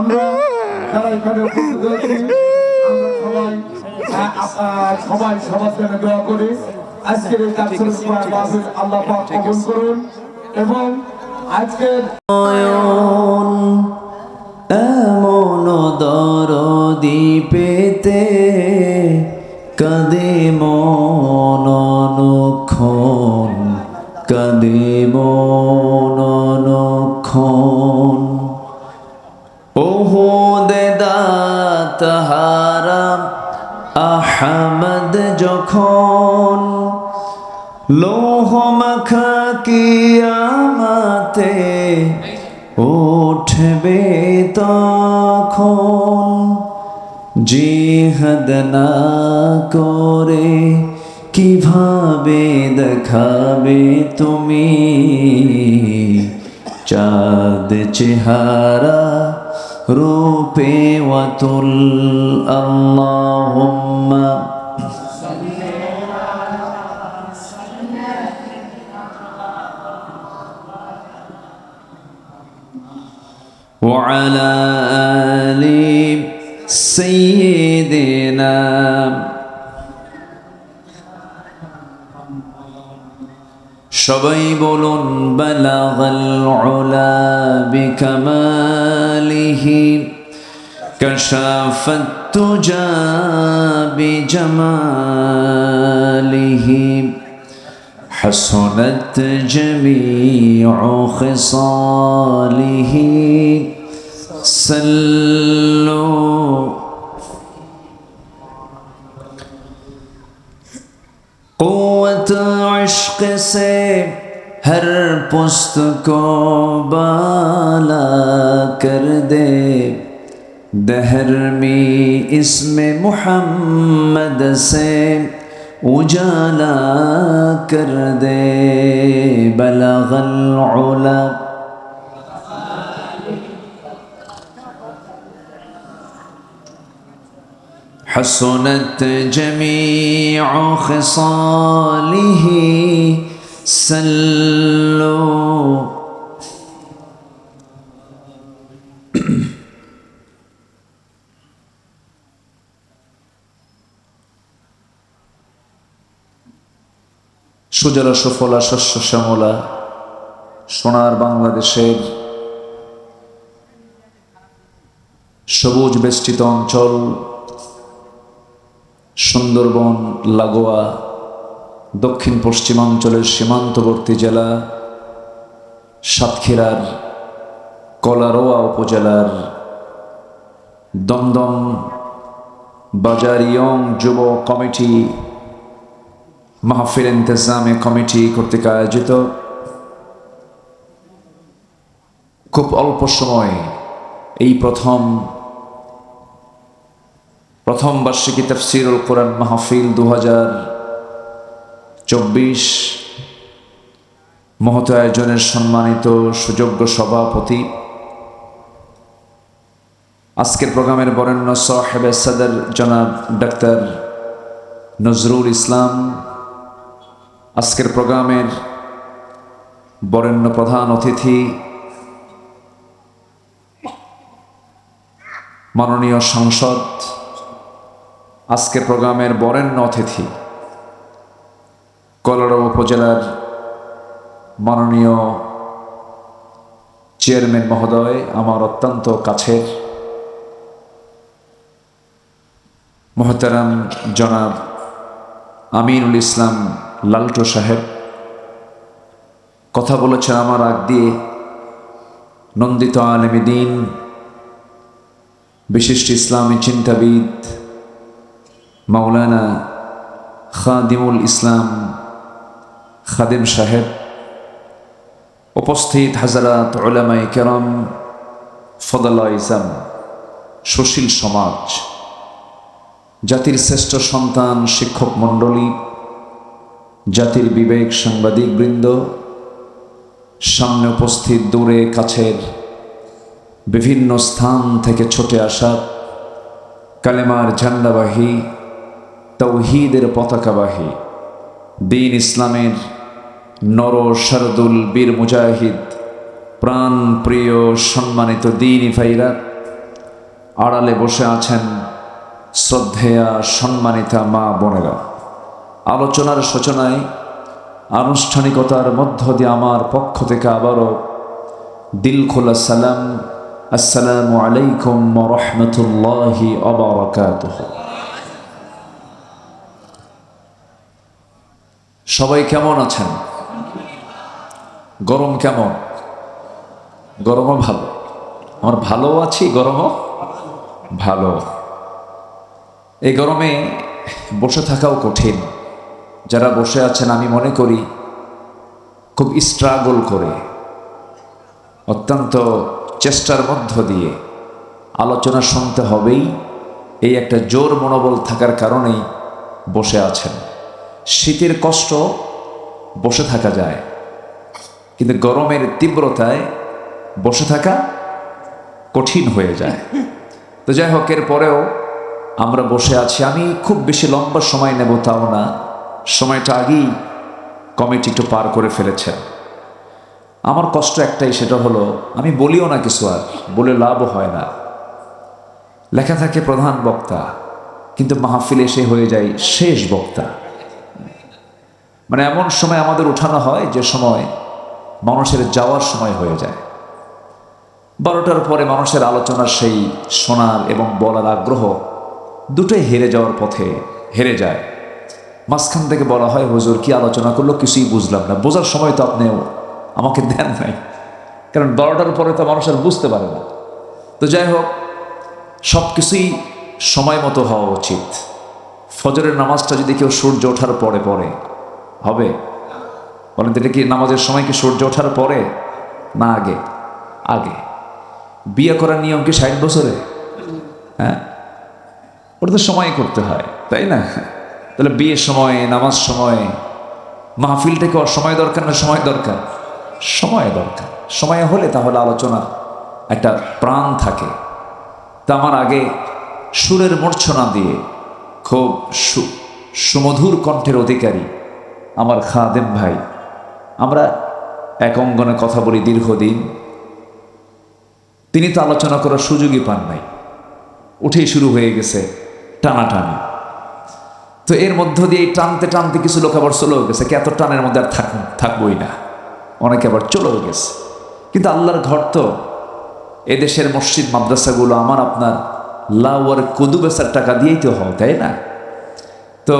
আমরা যারা এখানে উপস্থিত হয়েছি আমরা সবাই সবার জন্য দোয়া করি। আজকের এই তাফসীর কোরআন মাহফিল আল্লাহ পাক কবুল করুন এবং আজকের এমন দরদি পেতে কাঁদে মন অনুক্ষণ, কাঁদে মন অনুক্ষণ। ওহুদে দাতাহারা আহমদ যখন লৌহ মাখা কিয়ামতে উঠবে তখন, জিহাদ না করে কিভাবে দেখাবে তুমি চাঁদ চেহারা রূপে ওয়াতুল। আল্লাহুম্মা وعلى آل سيدنا সবাই বলুন বালাগাল উলা বিকামালিহি কাশাফাত তুজা বিজামালিহি حسنت جميع خصاله صلوا قوت عشق سے ہر پست کو بالا کر دے دہر میں اسم محمد سے اجالا کر دے بلغ العلا حسنت جميع خصاله صلوا সুজলা সুফলা শস্য শ্যামলা সোনার বাংলাদেশের সবুজ বেষ্টিত অঞ্চল সুন্দরবন লাগোয়া দক্ষিণ পশ্চিমাঞ্চলের সীমান্তবর্তী জেলা সাতক্ষীরার কলারোয়া উপজেলার দমদম বাজার ইয়ং যুব কমিটি মাহফিল ইন্তেজামে কমিটি কর্তৃক আয়োজিত খুব অল্প সময় এই প্রথম বার্ষিকী তাফসীরুল কোরআন মাহফিল 2024 মহৎ আয়োজনের সম্মানিত সুযোগ্য সভাপতি, আজকের প্রোগ্রামের বরেণ্য সাহেবে সদর জনাব ডাক্তার নজরুল ইসলাম, আজকের প্রোগ্রামের বরেণ্য প্রধান অতিথি মাননীয় সাংসদ, আজকের প্রোগ্রামের বরেণ্য অতিথি কলারোয়া উপজেলার মাননীয় চেয়ারম্যান মহোদয়, আমার অত্যন্ত কাছের মোহতারাম জনাব আমিনুল ইসলাম লালটু সাহেব, কথা বলেছেন আমার আগ দিয়ে নন্দিত আলেমে দ্বীন বিশিষ্ট ইসলামী চিন্তাবিদ মাওলানা খাদিমুল ইসলাম খাদিম সাহেব, উপস্থিত হাজারাত উলামায়ে কেরাম, ফদলা ইজাম, সুশীল সমাজ, জাতির শ্রেষ্ঠ সন্তান শিক্ষক মণ্ডলী, জাতির বিবেক সাংবাদিক বৃন্দ, সামনে উপস্থিত দূরে কাছের বিভিন্ন স্থান থেকে ছুটে আসা কালেমার ঝান্ডাবাহী, তৌহিদের পতাকাবাহী, দ্বীন ইসলামের নর শারদুল বীর মুজাহিদ, প্রাণ প্রিয় সম্মানিত দ্বীনি ভাইরা, আড়ালে বসে আছেন শ্রদ্ধেয়া সম্মানিতা মা বোনেরা। আলোচনার সূচনায় আনুষ্ঠানিকতার মধ্য দিয়ে আমার পক্ষ থেকে আবারও দিল খোলা সালাম, আসসালামু আলাইকুম ওয়া রাহমাতুল্লাহি ওয়া বারাকাতুহু। সবাই কেমন আছেন? গরম কেমন? গরমও ভালো, আমার ভালো আছি, গরমও ভালো। এই গরমে বসে থাকাও কঠিন। যারা বসে আছেন আমি মনে করি খুব স্ট্রাগল করে, অত্যন্ত চেষ্টার মধ্য দিয়ে আলোচনা শুনতে হবেই, এই একটা জোর মনোবল থাকার কারণেই বসে আছেন। শীতের কষ্ট বসে থাকা যায়, কিন্তু গরমের তীব্রতায় বসে থাকা কঠিন হয়ে যায়। তো যাই হোক, এর পরেও আমরা বসে আছি। আমি খুব বেশি লম্বা সময় নেব তাও না, সময়টা আগেই কমিটি একটু পার করে ফেলেছেন। আমার কষ্ট একটাই, সেটা হলো আমি বলিও না কিছু, আর বলে লাভও হয় না। লেখা থাকে প্রধান বক্তা, কিন্তু মাহফিলে এসে হয়ে যায় শেষ বক্তা। মানে এমন সময় আমাদের উঠানো হয় যে সময় মানুষের যাওয়ার সময় হয়ে যায়। 12টার পরে মানুষের আলোচনার সেই শোনার এবং বলার আগ্রহ দুটোই হেরে যাওয়ার পথে হেরে যায়। মাঝখান থেকে বলা হয়, হুজুর কি আলোচনা করলো কিছুই বুঝলাম না। বোঝার সময় তো আপনিও আমাকে দেন নাই, কারণ 12টার পরে তো মানুষ আর বুঝতে পারে না। তো যাই হোক, সব কিছুই সময় মতো হওয়া উচিত। ফজরের নামাজটা যদি কেউ সূর্য ওঠার পরে পড়ে হবে? বলেন তো, এটা কি নামাজের সময় কি সূর্য ওঠার পরে না আগে? আগে। বিয়ে করার নিয়ম কি 60 বছরে? হ্যাঁ, ওটা তো সময় করতে হয়, তাই না? তাহলে বিয়ের সময়, নামাজ সময়, মাহফিলটাকে সময় দরকার না সময় দরকার? সময় দরকার। সময় হলে তাহলে আলোচনা একটা প্রাণ থাকে। তা আমার আগে সুরের মূর্ছনা দিয়ে খুব সুমধুর কণ্ঠের অধিকারী আমার খাদেম ভাই, আমরা এক অঙ্গনে কথা বলি দীর্ঘদিন, তিনি তো আলোচনা করার সুযোগই পান নাই, উঠেই শুরু হয়ে গেছে টানাটানি। তো এর মধ্য দিয়ে টানতে টানতে কিছু লোক আবার চলেও গেছে, এত টানের মধ্যে আর থাকবোই না, অনেকে আবার চলেও গেছে। কিন্তু আল্লাহর ঘর তো, এদেশের মসজিদ মাদ্রাসাগুলো আমার আপনার লাউ আর কদু বেচার টাকা দিয়েই তো হয়, তাই না? তো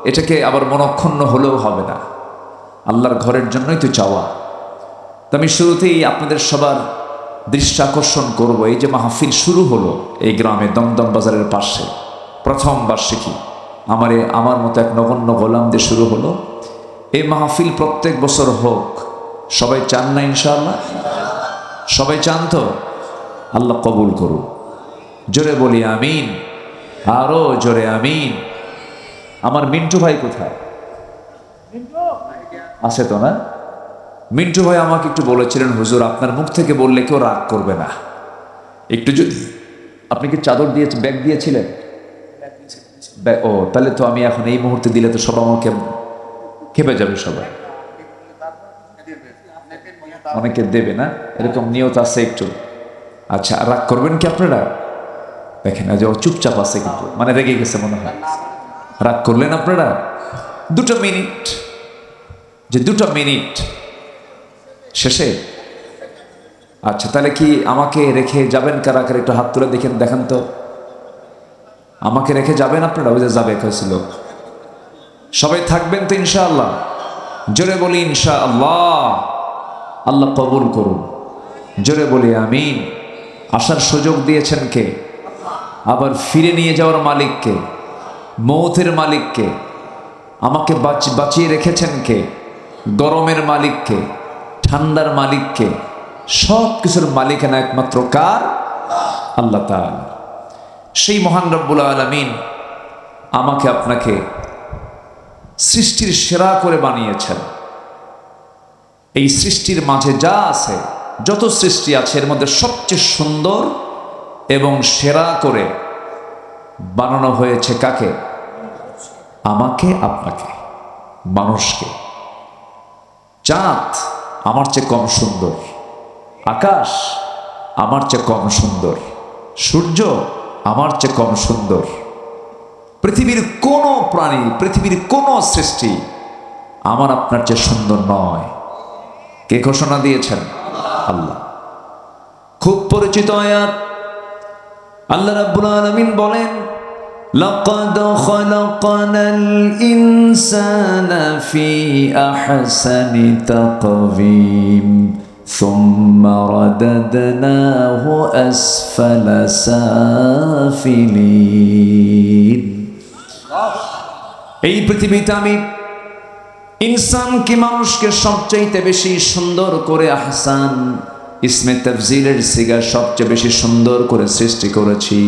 এটাকে আবার মনক্ষুণ্ণ হলেও হবে না, আল্লাহর ঘরের জন্যই তো চাওয়া। তো আমি শুরুতেই আপনাদের সবার দৃষ্টি আকর্ষণ করব, এই যে মাহফিল শুরু হলো এই গ্রামে দমদম বাজারের পাশে, প্রথম বার্ষিকী আমার মতো এক নগণ্য গোলাম দিয়ে শুরু হলো। এই মাহফিল প্রত্যেক বছর হোক, সবাই চান না ইনশাআল্লাহ? সবাই চান তো? আল্লাহ কবুল করুন। জোরে বলি আমিন, আরো জোরে আমিন। আমার মিন্টু ভাই কোথায়? আছে তো না? মিন্টু ভাই আমাকে একটু বলেছিলেন, হুজুর আপনার মুখ থেকে বললে কেউ রাগ করবে না, একটু যদি, আপনি কি চাদর দিয়ে ব্যাগ দিয়েছিলেন? ও, তাহলে তো আমি এখন এই মুহূর্তে দিলে তো সব আমাকে খেপে যাবে সবাই, অনেকে দেবে না, এরকম নিয়ত আছে একটু। আচ্ছা, রাগ করবেন কি আপনারা? দেখেন যে ও চুপচাপ আছে, কিন্তু মানে রেগে গেছে মনে হয়। রাগ করলেন আপনারা? 2 মিনিট, যে 2 মিনিট শেষে। আচ্ছা, তাহলে কি আমাকে রেখে যাবেন কারা কারা? একটু হাত তুলে দেখান তো। আমাকে রেখে যাবেন আপনারা? ওই যে যাবে কয়েছিল, সবাই থাকবেন তো ইনশাআল্লাহ? জোরে বলি ইনশাআল্লাহ। আল্লাহ কবুল করুন। জোরে বলি আমিন। আসার সুযোগ দিয়েছেন কে? আবার ফিরে নিয়ে যাওয়ার মালিককে, মৌতের মালিককে। আমাকে বাঁচিয়ে রেখেছেন কে? গরমের মালিককে, ঠান্ডার মালিককে। সব কিছুর মালিকানা একমাত্র কার? আল্লাহ তাআলা। সেই মহান রব্বুল আলামিন আমাকে আপনাকে সৃষ্টির সেরা করে বানিয়েছেন। এই সৃষ্টির মাঝে যা আছে, যত সৃষ্টি আছে, এর মধ্যে সবচেয়ে সুন্দর এবং সেরা করে বানানো হয়েছে কাকে? আমাকে, আপনাকে, মানুষকে। চাঁদ আমার চেয়ে কম সুন্দর, আকাশ আমার চেয়ে কম সুন্দর, সূর্য আমার চেয়ে কম সুন্দর। পৃথিবীর কোনো প্রাণী, পৃথিবীর কোনো সৃষ্টি আমার আপনার চেয়ে সুন্দর নয়। কে ঘোষণা দিয়েছেন? আল্লাহ। খুব পরিচিত আয়াত, আল্লাহ রাব্বুল আলামিন বলেন, লাকাদ খালাকানাল ইনসানা ফি আহসানি তাকওয়িম সুম্মা রাদাদনাহু আসফালা সাফিলিন। এই পৃথিবীতে আমি ইনসানকে, মানুষকে সবচাইতে বেশি সুন্দর করে, আহসান ইসমে তাফজিলের সিগা, সবচেয়ে বেশি সুন্দর করে সৃষ্টি করেছি।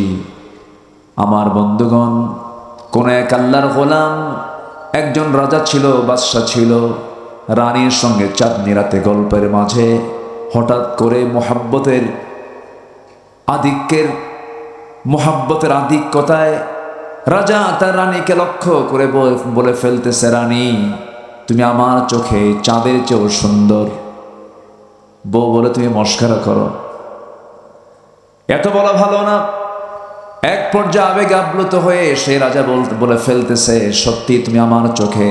আমার বন্ধুগণ, কোন এক আল্লাহর গোলাম, একজন রাজা ছিল, বাদশা ছিল, রানীর সঙ্গে চাঁদনি রাতে গল্পের মাঝে হঠাৎ করে মোহাব্বতের আধিক্যতায় রাজা তার রানীকে লক্ষ্য করে বলে ফেলতেছে, রানী তুমি আমার চোখে চাঁদের চেয়েও সুন্দর। বউ বলে, তুমি মস্করা করো, এত বলা ভালো না। এক পর্যায়ে আবেগে আপ্লুত হয়ে সেই রাজা বলে ফেলতেছে, সত্যি তুমি আমার চোখে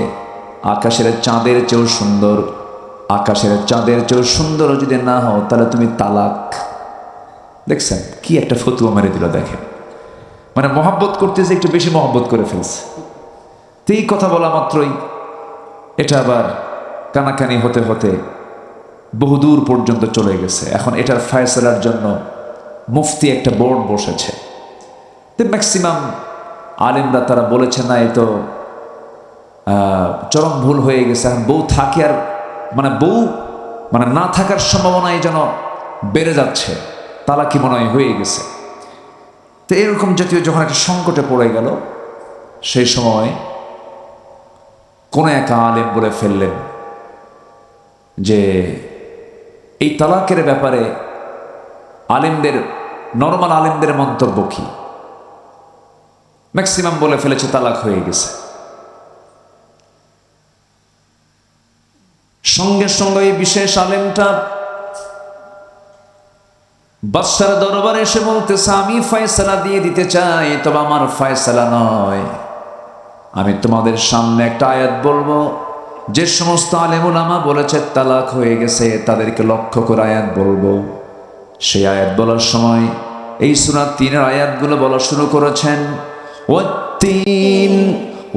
আকাশের চাঁদের চেয়েও সুন্দর। আকাশের চাঁদের চেয়েও সুন্দর যদি না হও, তাহলে তুমি তালাক। দেখছেন কি একটা ফতুয়া মেরে দিল, দেখেন। মানে মহব্বত করতেছে, একটু বেশি মহব্বত করে ফেলছে। তো এই কথা বলা মাত্রই এটা আবার কানাকানি হতে হতে বহুদূর পর্যন্ত চলে গেছে। এখন এটার ফয়সালার জন্য মুফতি একটা বোর্ড বসেছে। ম্যাক্সিমাম আলেমরা তারা বলেছে, না এ তো চরম ভুল হয়ে গেছে। এখন বউ থাকে আর বউ না থাকার সম্ভাবনাই যেন বেড়ে যাচ্ছে, তালাকি মনে হয়ে গেছে। তো এরকম জাতীয় যখন একটা সংকটে পড়ে গেল, সেই সময় কোন এক আলেম বলে ফেললেন যে এই তালাকের ব্যাপারে নরমাল আলেমদের মন্তব্য কি। ম্যাক্সিমাম বলে ফেলেছে তালাক হয়ে গেছে। সঙ্গে সঙ্গে এই বিশেষ আলেমটা বাদশার দরবারে এসে বলতেছে, আমি ফয়সালা দিয়ে দিতে চাই, তবে আমার ফয়সালা নয়। আমি তোমাদের সামনে একটা আয়াত বলবো, যে সমস্ত আলেম উলামা বলেছে তালাক হয়ে গেছে, তাদেরকে লক্ষ্য করে আয়াত বলবো। সেই আয়াত বলার সময় এই সূরা ৩-এর আয়াতগুলো বলা শুরু করেছেন। ওয়াত-তিন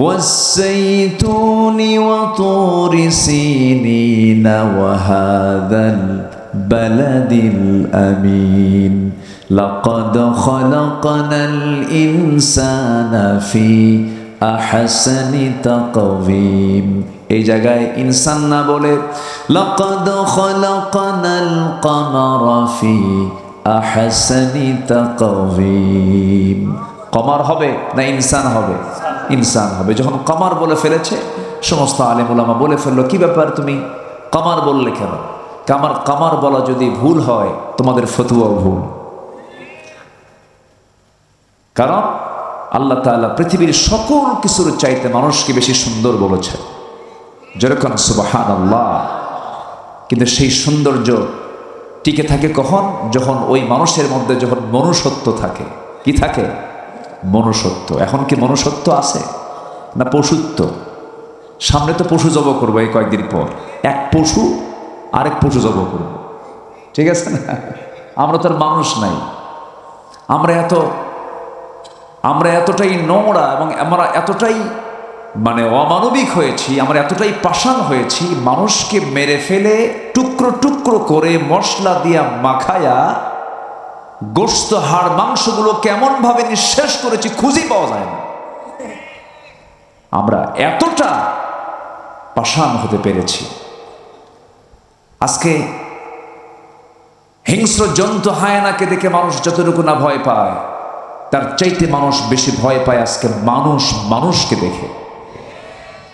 ওয়াস-সাইতুনি ওয়া তুরি সিনিনা ওয়া হাযাল বালাদিল আমিন লাকাদ খালাকানাল ইনসানা ফি আহসানি তাকওয়িম। এই জায়গায় ইনসান না বলে লাকাদ খালাকানাল কামারা ফি আহসানি তাকওয়িম। কমার হবে না ইনসান হবে? ইনসান হবে। যখন কমার বলে ফেলেছে, সমস্ত আলেম উলামা বলে ফেললো, কি ব্যাপার তুমি কামার বললে কেন? কামার বলা যদি ভুল হয়, তোমাদের ফতোয়াও ভুল। কারণ আল্লাহ তাআলা পৃথিবীর সকল কিছুর চাইতে মানুষকে বেশি সুন্দর বলেছে, যেরকম সুবহানাল্লাহ। কিন্তু সেই সৌন্দর্য টিকে থাকে কখন? যখন ওই মানুষের মধ্যে যখন মনুষ্যত্ব থাকে। কি থাকে? মনুষ্যত্ব। এখন কি মনুষ্যত্ব আছে না পশুত্ব? সামনে তো পশু জব করবো এই কয়েকদিন পর, এক পশু আরেক পশু জব করবো, ঠিক আছে না? আমরা তো আর মানুষ নাই। আমরা এতটাই নোংরা এবং আমরা এতটাই অমানবিক হয়েছি, আমরা এতটাই পাষাণ হয়েছি, মানুষকে মেরে ফেলে টুকরো টুকরো করে মশলা দিয়া মাখায়া গোশত হাড় মাংসগুলো কেমন ভাবে নিঃশেষ করেছি খুঁজে পাওয়া যায় না। আমরা এতটা পাষাণ হতে পেরেছি। আজকে হিংস্র জন্তু হায়নাকে দেখে মানুষ যতটুকু না ভয় পায়, তার চাইতে মানুষ বেশি ভয় পায় আজকে মানুষকে দেখে।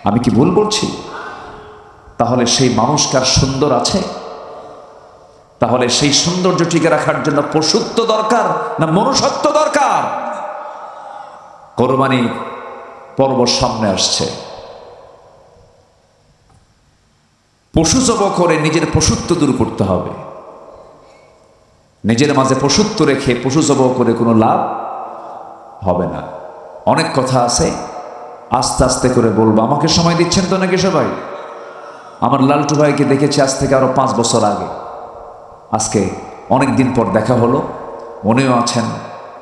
আমি কি ভুল বলছি? তাহলে সেই মানুষটার সুন্দর আছে? তাহলে সেই সৌন্দর্য টিকে রাখার জন্য পশুত্ব দরকার না মনুষ্যত্ব দরকার? কোরবানি পর্ব সামনে আসছে। পশু জব করে নিজের পশুত্ব দূর করতে হবে। নিজের মাঝে পশুত্ব রেখে পশু জবাই করে কোনো লাভ হবে না। অনেক কথা আছে, আস্তে আস্তে করে বলবো। আমাকে সময় দিচ্ছেন তো নাকি সবাই? আমার লালটু ভাইকে দেখেছি আজ থেকে আরো 5 বছর আগে, আজকে অনেক দিন পর দেখা হলো। উনিও আছেন,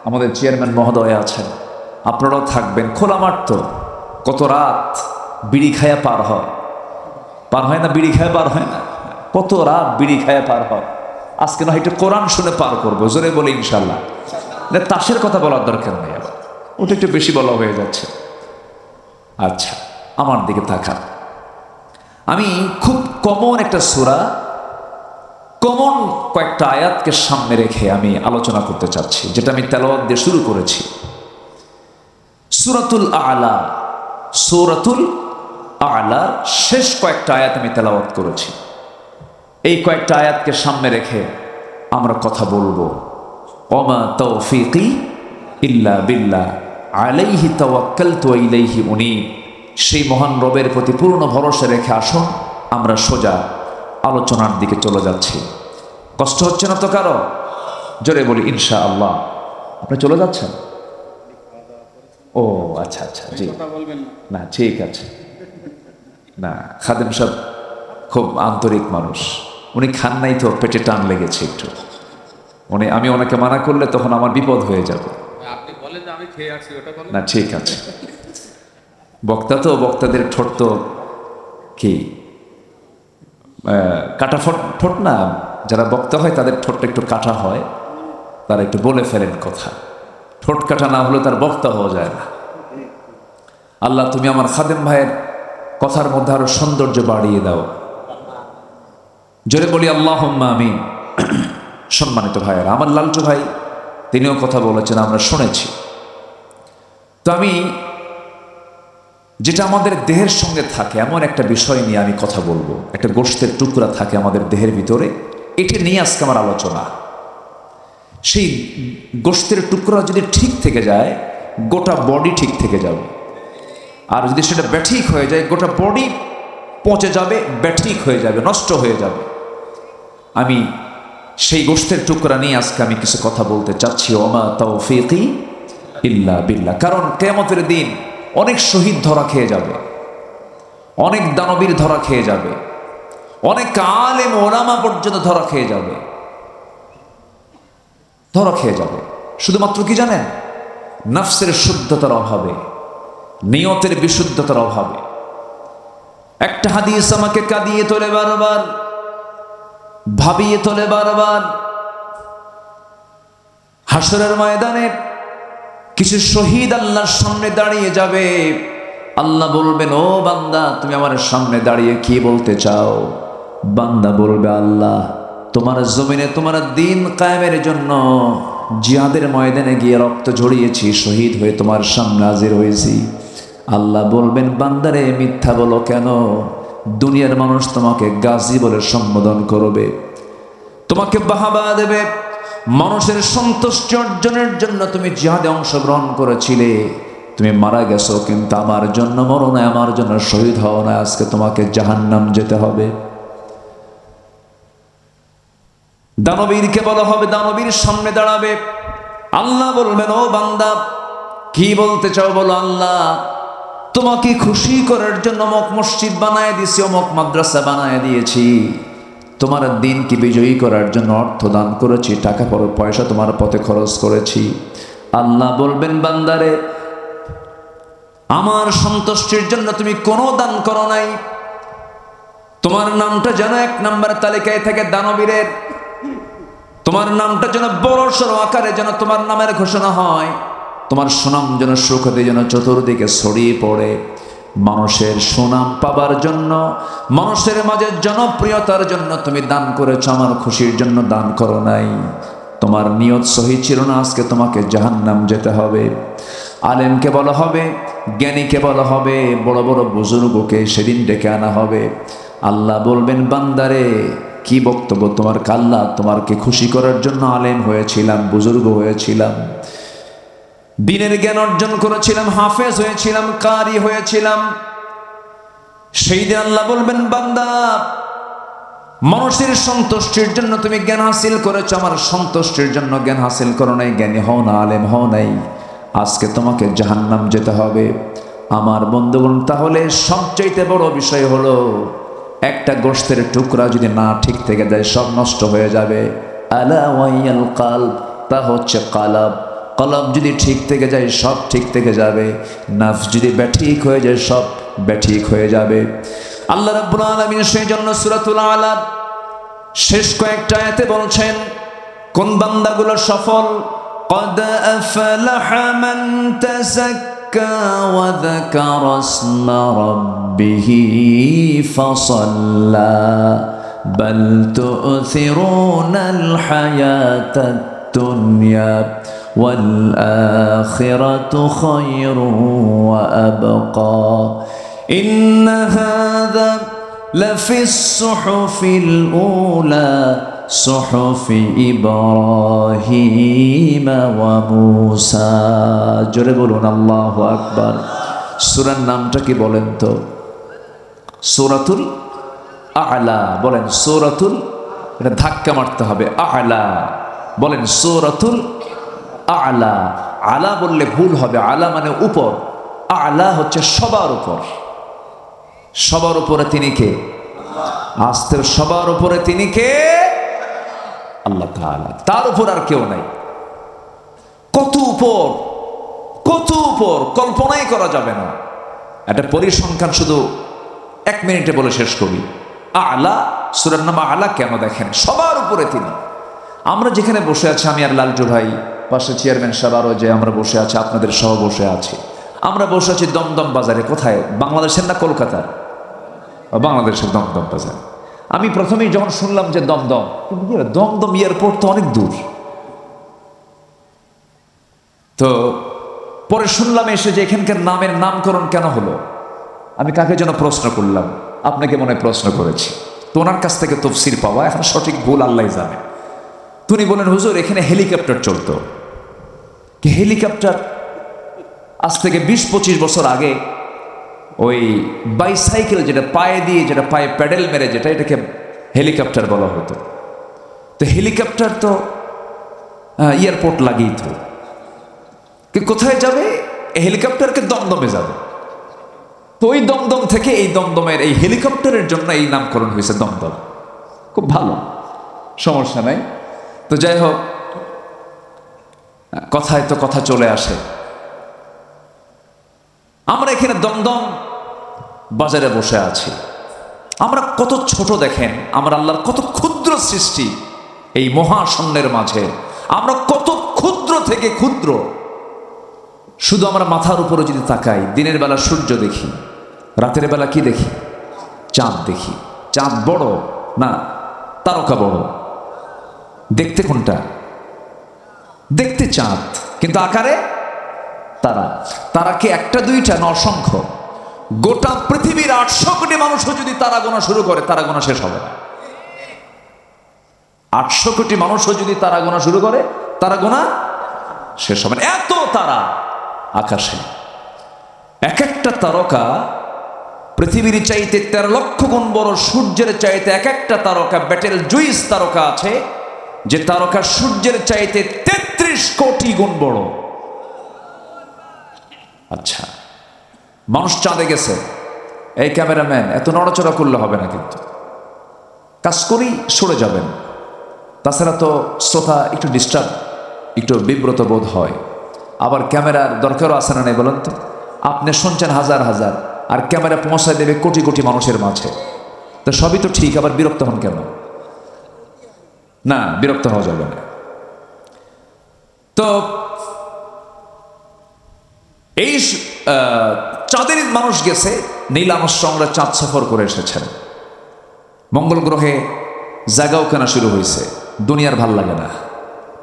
আমাদের চেয়ারম্যান মহোদয় আছেন, আপনারাও থাকবেন। খোলা মাঠ তো, কত রাত বিড়ি খায়া পার হয় না? বিড়ি খায়া পার হয় না? কত রাত বিড়ি খায়া পার হয়। আজকে না একটু কোরআন শুনে পার করবো, জোরে বলে ইনশাল্লাহ। তাসের কথা বলার দরকার নেই, আবার ওটা একটু বেশি বলা হয়ে যাচ্ছে। আচ্ছা, আমার দিকে তাকান। আমি খুব কমন একটা সূরা, কমন কয়েকটা আয়াতকে সামনে রেখে আমি আলোচনা করতে চাচ্ছি, যেটা আমি তেলাওয়াত দিয়ে শুরু করেছি। সূরাতুল আ'লা, সূরাতুল আ'লার শেষ কয়েকটা আয়াত আমি তেলাওয়াত করেছি। এই কয়েকটা আয়াতকে সামনে রেখে আমরা কথা বলবো। ওমা তাওফীকি ইল্লা বিল্লাহ আলাইহি তাওয়াক্কালতু ওয়া ইলাইহি উনীব। সেই মহান রবের প্রতি পূর্ণ ভরসা রেখে আসুন আমরা সোজা আলোচনার দিকে চলে যাচ্ছি। কষ্ট হচ্ছে না তো কারো? জোরে বলি ইনশাআল্লাহ। আপনি চলে যাচ্ছেন? ও আচ্ছা আচ্ছা, জি না, ঠিক আছে। না, খাদেম সাহেব খুব আন্তরিক মানুষ, উনি খান নাই তো পেটে টান লেগেছে একটু। আমি ওনাকে মানা করলে তখন আমার বিপদ হয়ে যাবে। না ঠিক আছে, বক্তা তো, বক্তাদের ঠোঁট তো কি কাটা ঠোঁট না, যারা বক্তা হয় তাদের ঠোঁটটা একটু কাটা হয়, তারা একটু বলে ফেলেন কথা। ঠোঁট কাটা না হলে তার বক্তা হওয়া যায় না। আল্লাহ তুমি আমার খাদেম ভাইয়ের কথার মধ্যে আরো সৌন্দর্য বাড়িয়ে দাও, জোরে বলি আল্লাহুম্মা আমিন। সম্মানিত ভাইয়েরা, আমার লালটু ভাই তিনিও কথা বলেছেন, আমরা শুনেছি। তো আমি যেটা আমাদের দেহের সঙ্গে থাকে এমন একটা বিষয় নিয়ে আমি কথা বলবো। একটা গোশতের টুকরা থাকে আমাদের দেহের ভিতরে, এটা নিয়ে আজকে আমার আলোচনা। সেই গোশতের টুকরা যদি ঠিক থেকে যায়, গোটা বডি ঠিক থেকে যাবে। আর যদি সেটা ব্যাঠিক হয়ে যায়, গোটা বডি পচে যাবে, ব্যাঠিক হয়ে যাবে, নষ্ট হয়ে যাবে। আমি সেই গোশতের টুকরা নিয়ে আজকে আমি কিছু কথা বলতে চাচ্ছি। ওমা তাওফীকি ইল্লা বিল্লাহ। কারণ কিয়ামতের দিন অনেক শহীদ ধরা খেয়ে যাবে, অনেক দানবীর ধরা খেয়ে যাবে, অনেক আলেম ওলামা পর্যন্ত ধরা খেয়ে যাবে, শুধুমাত্র কি জানেন? নফসের শুদ্ধতার অভাবে, নিয়তের বিশুদ্ধতার অভাবে। একটা হাদিস আমাকে কাঁদিয়ে তোলে বারবার, ভাবিয়ে তোলে বারবার। হাসরের ময়দানে কিছু শহীদ আল্লাহর সামনে দাঁড়িয়ে যাবে। আল্লাহ বলবেন, ও বান্দা তুমি আমার সামনে দাঁড়িয়ে কি বলতে চাও? বান্দা বলবে, আল্লাহ তোমার জমিনে তোমার দ্বীন কায়েমের জন্য জিহাদের ময়দানে গিয়ে রক্ত ঝরিয়েছি, শহীদ হয়ে তোমার সামনে হাজির হয়েছি। আল্লাহ বলবেন, বান্দারে মিথ্যা বলো কেন? দুনিয়ার মানুষ তোমাকে গাজী বলে সম্বোধন করবে, তোমাকে বাহাবা দেবে। মানুষের সন্তুষ্টি অর্জনের জন্য তুমি জিহাদে অংশগ্রহণ করেছিলে, তুমি মারা গেছো, কিন্তু আমার জন্য মরো না, আমার জন্য শহীদ হও না। আজকে তোমাকে জাহান্নাম যেতে হবে। দানবীরকে বলা হবে, দানবীর সামনে দাঁড়াবে। আল্লাহ বলবেন, ও বান্দা কি বলতে চাও বলো? আল্লাহ তোমাকে খুশি করার জন্য অমুক মসজিদ বানায় দিয়েছি, অমুক মাদ্রাসা বানায় দিয়েছি, তোমার দ্বীনকে বিজয়ী করার জন্য অর্থ দান করেছি, টাকা পয়সা তোমার পথে খরচ করেছি। আল্লাহ বলবেন, বান্দারে আমার সন্তুষ্টির জন্য তুমি কোনো দান করো নাই, তোমার নামটা যেন 1 নম্বর তালিকায় থাকে দানবীরের, তোমার নামটা যেন বড় সড় আকারে যেন তোমার নামের ঘোষণা হয়, তোমার সুনাম যেন সুখদে যেন চতুর্দিকে ছড়িয়ে পড়ে। মানুষের সুনাম পাবার জন্য, মানুষের মাঝে জনপ্রিয়তার জন্য তুমি দান করেছ, আমার খুশির জন্য দান করো নাই। তোমার নিয়ত সহি ছিল না, আজকে তোমাকে জাহান্নাম যেতে হবে। আলেমকে বলা হবে, জ্ঞানীকে বলা হবে, বড় বড় বুজুর্গকে সেদিন ডেকে আনা হবে। আল্লাহ বলবেন, বান্দারে কি বক্তব্য তোমার? কাল্লা তোমাকে খুশি করার জন্য আলেম হয়েছিলাম, বুজুর্গ হয়েছিলাম, দ্বীনের জ্ঞান অর্জন করেছিলাম, হাফেজ হয়েছিলাম, কারি হয়েছিলাম। সেই দিন আল্লাহ বলবেন, বান্দা মানুষের সন্তুষ্টির জন্য তুমি জ্ঞান হাসিল করেছো, আমার সন্তুষ্টির জন্য জ্ঞান হাসিল করো নাই, জ্ঞানী হও না, আলেম হও নাই, আজকে তোমাকে জাহান্নাম যেতে হবে। আমার বন্ধুগণ, তাহলে সবচাইতে বড় বিষয় হলো একটা গোশতের টুকরা যদি না ঠিক থেকে যায় সব নষ্ট হয়ে যাবে। আলা ওয়াইয়াল কালব, তা হচ্ছে কালাব। কলব যদি ঠিক থেকে যায় সব ঠিক থেকে যাবে, নাফস যদি ব্যাঠিক হয়ে যায় সব ব্যাঠিক হয়ে যাবে। আল্লাহ রাব্বুল আলামিন সেই জন্য সূরাতুল আলা শেষ কয়েকটা আয়াতে বলছেন কোন বান্দাগুলো সফল। قد أفلح من تزكى وذكر اسم ربه فصلى بل تؤثرون الحياة الدنيا والآخرة خير وأبقى إن هذا لفي الصحف الأولى صحف إبراهيم وموسى। জোরে বলুন আল্লাহু আকবার। সূরার নামটা কি বলেন তো? সূরাতুল আ'লা। বলেন সূরাতুল, এটা ধাক্কা মারতে হবে, আ'লা বলেন, সূরাতুল আ'লা। আলা বললে ভুল হবে, আলা মানে উপর, আ'লা হচ্ছে সবার উপর। সবার উপরে তিনি কে? আস্তের সবার উপরে তিনি কে? আল্লাহ তাআলা, তার উপর আর কেউ নাই। কত উপর, কত উপর, কল্পনাই করা যাবে না। একটা পরিসংখ্যান শুধু 1 মিনিটে বলে শেষ করি। আ'লা, সূরার নাম আ'লা কেন দেখেন? সবার উপরে তিনি। আমরা যেখানে বসে আছি, আমি আর লালটু ভাই, পাশে চেয়ারম্যান সাহেব, আরো যে আমরা বসে আছি, আপনাদের সহ বসে আছি, আমরা বসে আছি দমদম বাজারে। কোথায়? বাংলাদেশের না কলকাতার? বাংলাদেশের দমদম বাজার। আমি প্রথমেই যখন শুনলাম যে দমদম, দমদম এয়ারপোর্ট তো অনেক দূর, তো পরে শুনলাম এসে যে এখানকার নামের নামকরণ কেন হলো। আমি কাকে যেন প্রশ্ন করলাম, আপনাকে মনে প্রশ্ন করেছি, তো ওনার কাছ থেকে তফসির পাওয়া, এখন সঠিক ভুল আল্লাহ জানে। তিনি বলেন, হুজুর এখানে হেলিকপ্টার চলতো। হেলিকপ্টার আজ থেকে 20-25 বছর আগে ওই বাইসাইকেল, যেটা পায়ে দিয়ে, যেটা পায়ে প্যাডেল মেরে, যেটা, এটাকে হেলিকপ্টার বলা হতো। তো হেলিকপ্টার তো এয়ারপোর্ট লাগিয়ে তো কোথায় যাবে? হেলিকপ্টারকে দমদমে যাবে। তো ওই দমদম থেকে এই দমদমের এই হেলিকপ্টারের জন্য এই নামকরণ হয়েছে দমদম। খুব ভালো, সমস্যা নাই। তো যাই হোক, কথায় তো কথা চলে আসে। আমরা এখানে দমদম বাজারে বসে আছি। আমরা কত ছোট দেখেন, আমরা আল্লাহর কত ক্ষুদ্র সৃষ্টি এই মহাশূন্যের মাঝে। আমরা কত ক্ষুদ্র থেকে ক্ষুদ্র। শুধু আমরা মাথার উপরে যদি তাকাই, দিনের বেলা সূর্য দেখি, রাতের বেলা কি দেখি? চাঁদ দেখি। চাঁদ বড় না তারকা বড়? দেখতে কোনটা? দেখতে চাঁদ, কিন্তু আকারে তারা। তারা কি একটা দুইটা না অসংখ্য? গোটা পৃথিবীর 800 কোটি মানুষও যদি তারা গোনা শুরু করে, তারা গোনা শেষ হবে না। 800 কোটি মানুষও যদি তারা গোনা শুরু করে, তারা গোনা শেষ হবে না। এত তারা আকাশে। এক একটা তারকা পৃথিবীর চাইতে 13 লক্ষ গুণ বড়। সূর্যের চাইতে এক একটা তারকা, ব্যাটেল জুইস তারকা আছে, যে তারকা সূর্যের চাইতে 33 কোটি গুণ বড়। আচ্ছা, মানুষ চাঁদে গেছে, এই ক্যামেরাম্যান এত নড়াচড়া করলে হবে না, কিন্তু কাজ করি সরে যাবেন। তাছাড়া তো শ্রোতা একটু ডিস্টার্ব, একটু বিব্রত বোধ হয়। আবার ক্যামেরার দরকারও আছে না নেই বলেন তো? আপনি শুনছেন হাজার হাজার, আর ক্যামেরা পৌঁছায় দেবে কোটি কোটি মানুষের মাঝে। তো সবই তো ঠিক, আবার বিরক্ত হন কেন? না, বিরক্ত হওয়া যাবে না। তো এই চাঁদের মানুষ গেছে, নীল আর্মস্ট্রংরা চাঁদ সফর করে এসেছেন। মঙ্গল গ্রহে জায়গাও কেনা শুরু হয়েছে, দুনিয়ার ভাল লাগে না।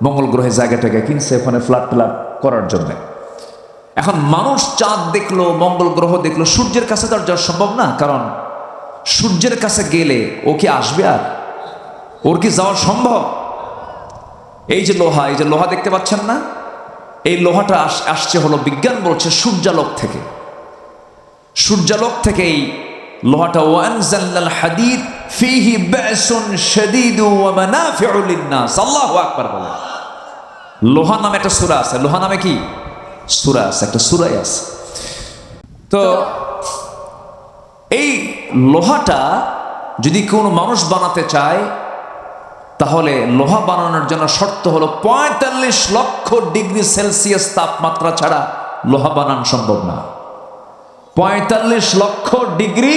মঙ্গল গ্রহে জায়গাটাকে কিনছে ওখানে ফ্ল্যাট ফ্ল্যাট করার জন্য। এখন মানুষ চাঁদ দেখলো, মঙ্গল গ্রহ দেখলো, সূর্যের কাছে তো আর যাওয়া সম্ভব না, কারণ সূর্যের কাছে গেলে ও কি আসবে? আর ওর কি যাওয়া সম্ভব? এই যে লোহা, এই যে লোহা দেখতে পাচ্ছেন না, এই লোহাটা আসছে হলো, বিজ্ঞান বলছে, সূর্যালোক থেকে। সূর্যালোক থেকে এই লোহাটা ওয়ানজালনাল হাদিদ ফীহি বা'সুন শাদীদু ওয়া মানাফিউ লিন-নাস। আল্লাহু আকবার বলেন। লোহা নামে একটা সূরা আছে। লোহা নামে কি সূরা আছে, একটা সূরাই আছে। তো এই লোহাটা যদি কোনো মানুষ বানাতে চায়, তাহলে লোহা বানানোর জন্য শর্ত হলো ৪৫ লক্ষ ডিগ্রি সেলসিয়াস তাপমাত্রা ছাড়া লোহা বানানো সম্ভব না। ৪৫ লক্ষ ডিগ্রি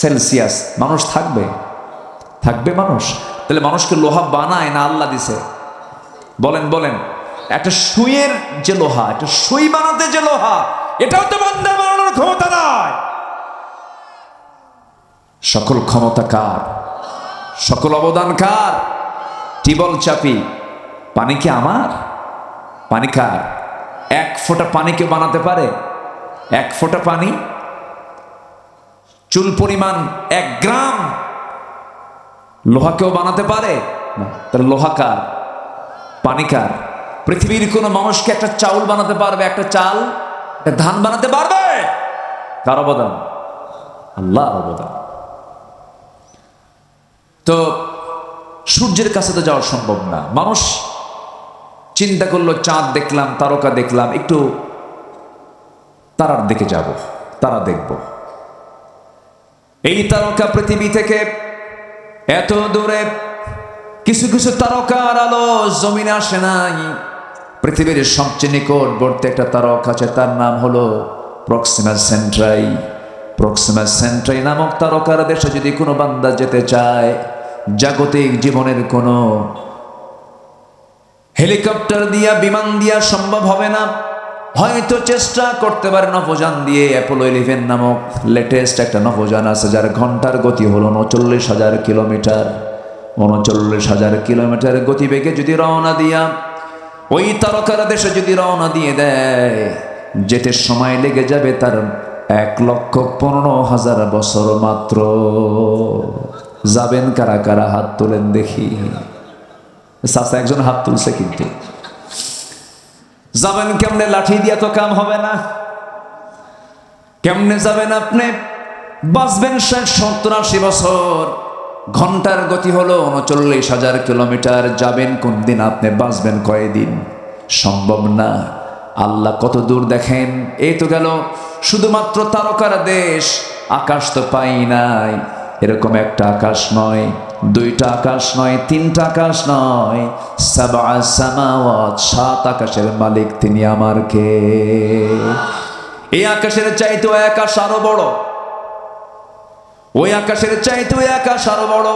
সেলসিয়াস। মানুষ থাকবে মানুষ? তাহলে মানুষকে লোহা বানায় না আল্লাহ দিছে? বলেন বলেন। একটা সুইয়ের যে লোহা, একটা সুই বানাতে যে লোহা, এটাও তো বান্দা বানানোর ক্ষমতা নাই। সকল ক্ষমতা কার? সকল অবদান কার? টিবল চাপি। পানি কি আমার? পানি কার? ১ ফোঁটা পানি কেউ বানাতে পারে? ১ ফোঁটা পানি? চুল পরিমাণ ১ গ্রাম লোহা কেউ বানাতে পারে না। তাহলে লোহা কার? পানি কার? পৃথিবীর কোন মানুষকে একটা চাউল বানাতে পারবে? একটা চাল, একটা ধান বানাতে পারবে? কার অবদান? আল্লাহর অবদান। তো সূর্যের কাছে তো যাওয়া সম্ভব না। মানুষ চিন্তা করলো, চাঁদ দেখলাম, তারকা দেখলাম, একটু তারার দিকে যাব, তারা দেখব। এই তারকা পৃথিবী থেকে এত দূরে, কিছু কিছু তারকার আলো জমিনে আসে নাই। পৃথিবীর সবচেয়ে নিকটবর্তী একটা তারকা আছে, তার নাম হলো প্রক্সিমা সেন্ট্রাই। প্রক্সিমা সেন্ট্রাই নামক তারকার দেশে যদি কোনো বান্দা যেতে চায়, জাগতিক জীবনের কোনো হেলিকপ্টার দিয়া, বিমান দিয়া সম্ভব হবে না। হয়তো চেষ্টা করতে পারে নভোযান দিয়ে। অ্যাপোলো 11 নামক লেটেস্ট একটা নভোযান আছে, যার ঘন্টার গতি হলো ৩৯,০০০ কিলোমিটার। ৩৯,০০০ কিলোমিটার গতিবেগে যদি রওনা দিয়া ওই তারকার দেশে যদি রওনা দিয়ে দেয়, যেতে সময় লেগে যাবে তার ১,১৫,০০০ বছর মাত্র। যাবেন কারা কারা? হাত তোলেন দেখি। চাচা একজন হাত তুলছে, কিন্তু যাবেন কেমনে? লাঠি দিয়া তো কাম হবে না। কেমনে যাবেন আপনি? বাঁচবেন ৬০-৭০-৮০ বছর। ঘন্টার গতি হলো ৩৯,০০০ কিলোমিটার। যাবেন কোন দিন? আপনি বাঁচবেন কয়দিন? সম্ভব না। আল্লাহ কত দূর দেখেন। এই তো গেল শুধুমাত্র তারকার দেশ। আকাশ তো পাই নাই। এরকম একটা আকাশ নয়, ২টা আকাশ নয়, ৩টা আকাশ নয়, ৭ সামাওয়াত, ৭ আকাশের মালিক তিনি আমার কে? এই আকাশের চাইতেও আকাশ আরো বড়, ওই আকাশের চাইতেও আকাশ আরো বড়।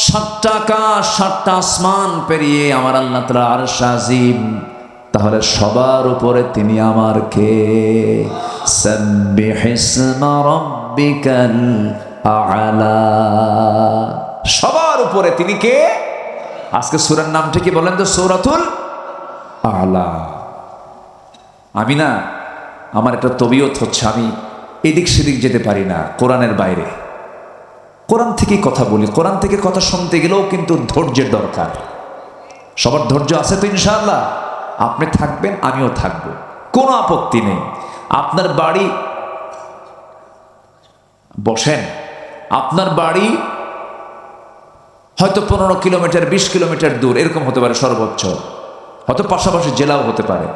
৭টা আকাশ, ৭টা আসমান পেরিয়ে আমার আল্লাহ তাআলা আরশ আজিম। তাহলে সবার উপরে তিনি আমার কে? সাব্বিহিসমা রাব্বিকাল আ'লা। সবার উপরে তিনি কে? আজকে সূরার নামটা কি বলেন তো? সূরাতুল আ'লা। আমি না, আমার একটা তবিয়ত হচ্ছে, আমি এদিক সেদিক যেতে পারি না কোরআনের বাইরে। কোরআন থেকে কথা বলি। কোরআন থেকে কথা শুনতে গেলেও কিন্তু ধৈর্যের দরকার। সবার ধৈর্য আছে তো ইনশাআল্লাহ? আপনি থাকবেন, আমিও থাকব, কোনো আপত্তি নেই। আপনার বাড়ি, বসেন, আপনার বাড়ি হয়তো ১৫ কিলোমিটার, ২০ কিলোমিটার দূর, এরকম হতে পারে সর্বোচ্চ, হয়তো পাশাপাশি জেলাও হতে পারে।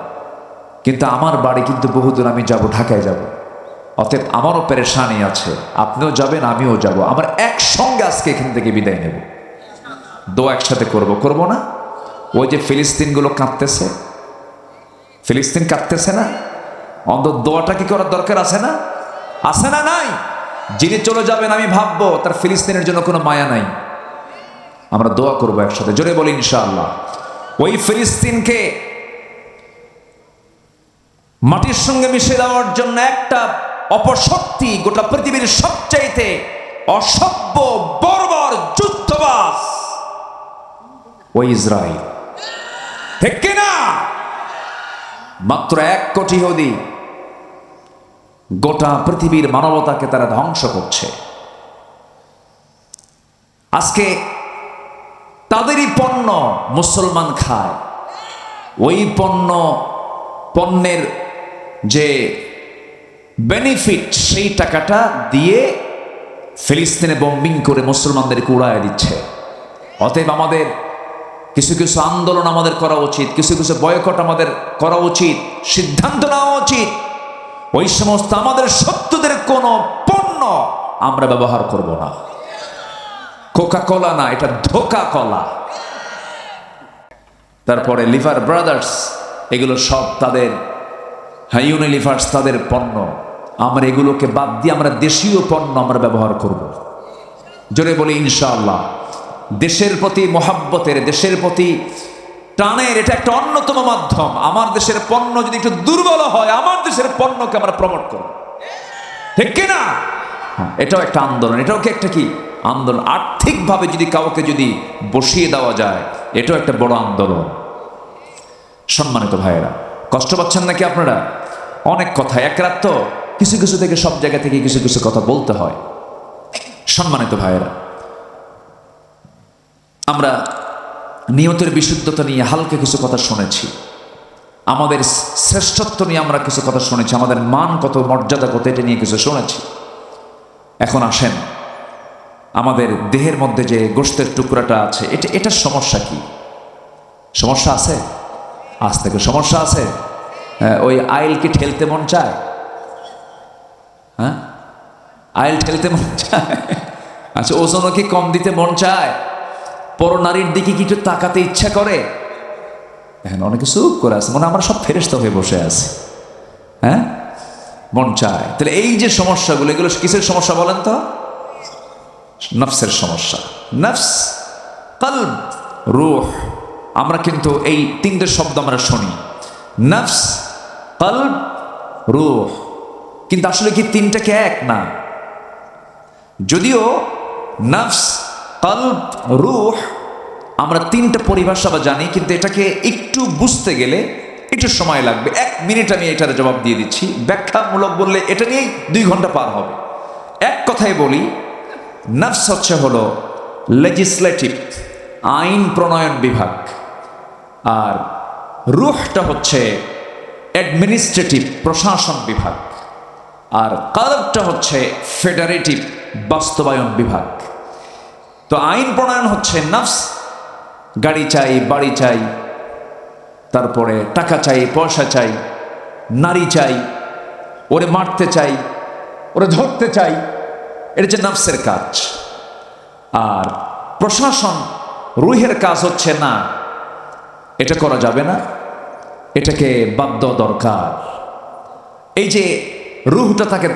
কিন্তু আমার বাড়ি কিন্তু বহুদূর, আমি যাব, ঢাকায় যাব। অতএব আমারও পেরেশানি আছে, আপনিও যাবেন, আমিও যাব। আমরা একসঙ্গে আজকে এখান থেকে বিদায় নেব। দোয়া একসাথে করব না? ওই যে ফিলিস্তিনগুলো কাঁদতেছে, ফিলিস্তিন কাঁদতেছে না? অন্তত দোয়াটা কি করার দরকার আছে না? আছে না? নাই? যিনি চলে যাবেন, আমি ভাববো তার ফিলিস্তিনের জন্য কোনো মায়া নাই। আমরা দোয়া করবো একসাথে, জোরে বলি ইনশাআল্লাহ। ওই ফিলিস্তিনকে মাটির সঙ্গে মিশে দেওয়ার জন্য একটা অপশক্তি, গোটা পৃথিবীর সবচাইতে অসভ্য বর্বর যুদ্ধবাজ ওই ইসরায়েল, ঠিক কিনা? মাত্র ১ কোটি ইহুদি গোটা পৃথিবীর মানবতাকে তারা ধ্বংস করছে। আজকে তাদেরই পণ্য মুসলমান খায়। ওই পণ্যের যে বেনিফিট, সেই টাকাটা দিয়ে ফিলিস্তিনে বোম্বিং করে মুসলমানদেরকে উড়ায় দিচ্ছে। অতএব আমাদের কিছু কিছু আন্দোলন আমাদের করা উচিত, কিছু কিছু বয়কট আমাদের করা উচিত, সিদ্ধান্ত নেওয়া উচিত। ওই সমস্ত আমাদের শত্রুদের কোনো পণ্য আমরা ব্যবহার করব না। কোকা কোলা না, এটা ধোকা কলা। তারপরে লিভার ব্রাদার্স, এগুলো সব তাদের, ইউনিলিভার্স তাদের পণ্য। আমরা এগুলোকে বাদ দিয়ে আমরা দেশীয় পণ্য আমরা ব্যবহার করব। জোরে বলি ইনশাআল্লাহ। দেশের প্রতি মহাব্বতের, দেশের প্রতি টানের এটা একটা অন্যতম মাধ্যম। আমার দেশের পণ্য যদি একটু দুর্বল হয়, আমার দেশের পণ্যকে আমরা প্রমোট করব, ঠিক কিনা? এটাও একটা আন্দোলন, এটাও কি একটা কি আন্দোলন। আর্থিকভাবে যদি কাউকে যদি বসিয়ে দেওয়া যায়, এটাও একটা বড় আন্দোলন। সম্মানিত ভাইয়েরা, কষ্ট পাচ্ছেন নাকি আপনারা? অনেক কথা, এক রাত তো কিছু কিছু থেকে সব জায়গা থেকে কিছু কিছু কথা বলতে হয়। সম্মানিত ভাইয়েরা, আমরা নিয়তের বিশুদ্ধতা নিয়ে হালকা কিছু কথা শুনেছি, আমাদের শ্রেষ্ঠত্ব নিয়ে আমরা কিছু কথা শুনেছি, আমাদের মান কত, মর্যাদা কত, এটা নিয়ে কিছু শুনেছি। এখন আসেন, আমাদের দেহের মধ্যে যে গোশতের টুকরাটা আছে, এটার সমস্যা কি? সমস্যা আছে? আজ থেকে সমস্যা আছে? ওই আইল কি ঠেলতে মন চায়? হ্যাঁ, আইল ঠেলতে মন চায়? আচ্ছা, ওজনও কি কম দিতে মন চায়? পর নারীর দিকে কি একটু তাকাতে ইচ্ছা করে? এখন অনেকে চুপ করে আছে, মনে আমরা সব ফেরেশতা হয়ে বসে আছি। হ্যাঁ, মন চায়। তাহলে এই যে সমস্যাগুলো, এগুলো কিসের সমস্যা বলেন তো? নফসের সমস্যা। নফস, কলব, রূহ। আমরা কিন্তু এই তিনটে শব্দ আমরা শুনি, নফস, কলব, রূহ। কিন্তু আসলে কি তিনটাকে এক না? যদিও নফস, কলব, রূহ আমরা তিনটা পরিভাষা বা জানি, কিন্তু এটাকে একটু বুঝতে গেলে একটু সময় লাগবে। 1 মিনিট আমি এটার জবাব দিয়ে দিচ্ছি। ব্যাখ্যামূলক বললে এটা নিয়েই 2 ঘন্টা পার হবে। এক কথায় বলি, নফস হচ্ছে হলো লেজিসলেটিভ, আইন প্রণয়ন বিভাগ, আর রূহটা হচ্ছে অ্যাডমিনিস্ট্রেটিভ, প্রশাসন বিভাগ, আর কলবটা হচ্ছে ফেডারেটিভ, বাস্তবায়ন বিভাগ। তো আইন প্রণয়ন হচ্ছে নফস, গাড়ি চাই, বাড়ি চাই, তারপরে টাকা চাই, পয়সা চাই, নারী চাই, ওরে মারতে চাই, ওরে ধরতে চাই, এটা হচ্ছে নফসের কাজ। আর প্রশাসন, রুহের কাজ হচ্ছে না, এটা করা যাবে না, এটাকে বাদ দেওয়া দরকার। এই যে রুহটা তাকে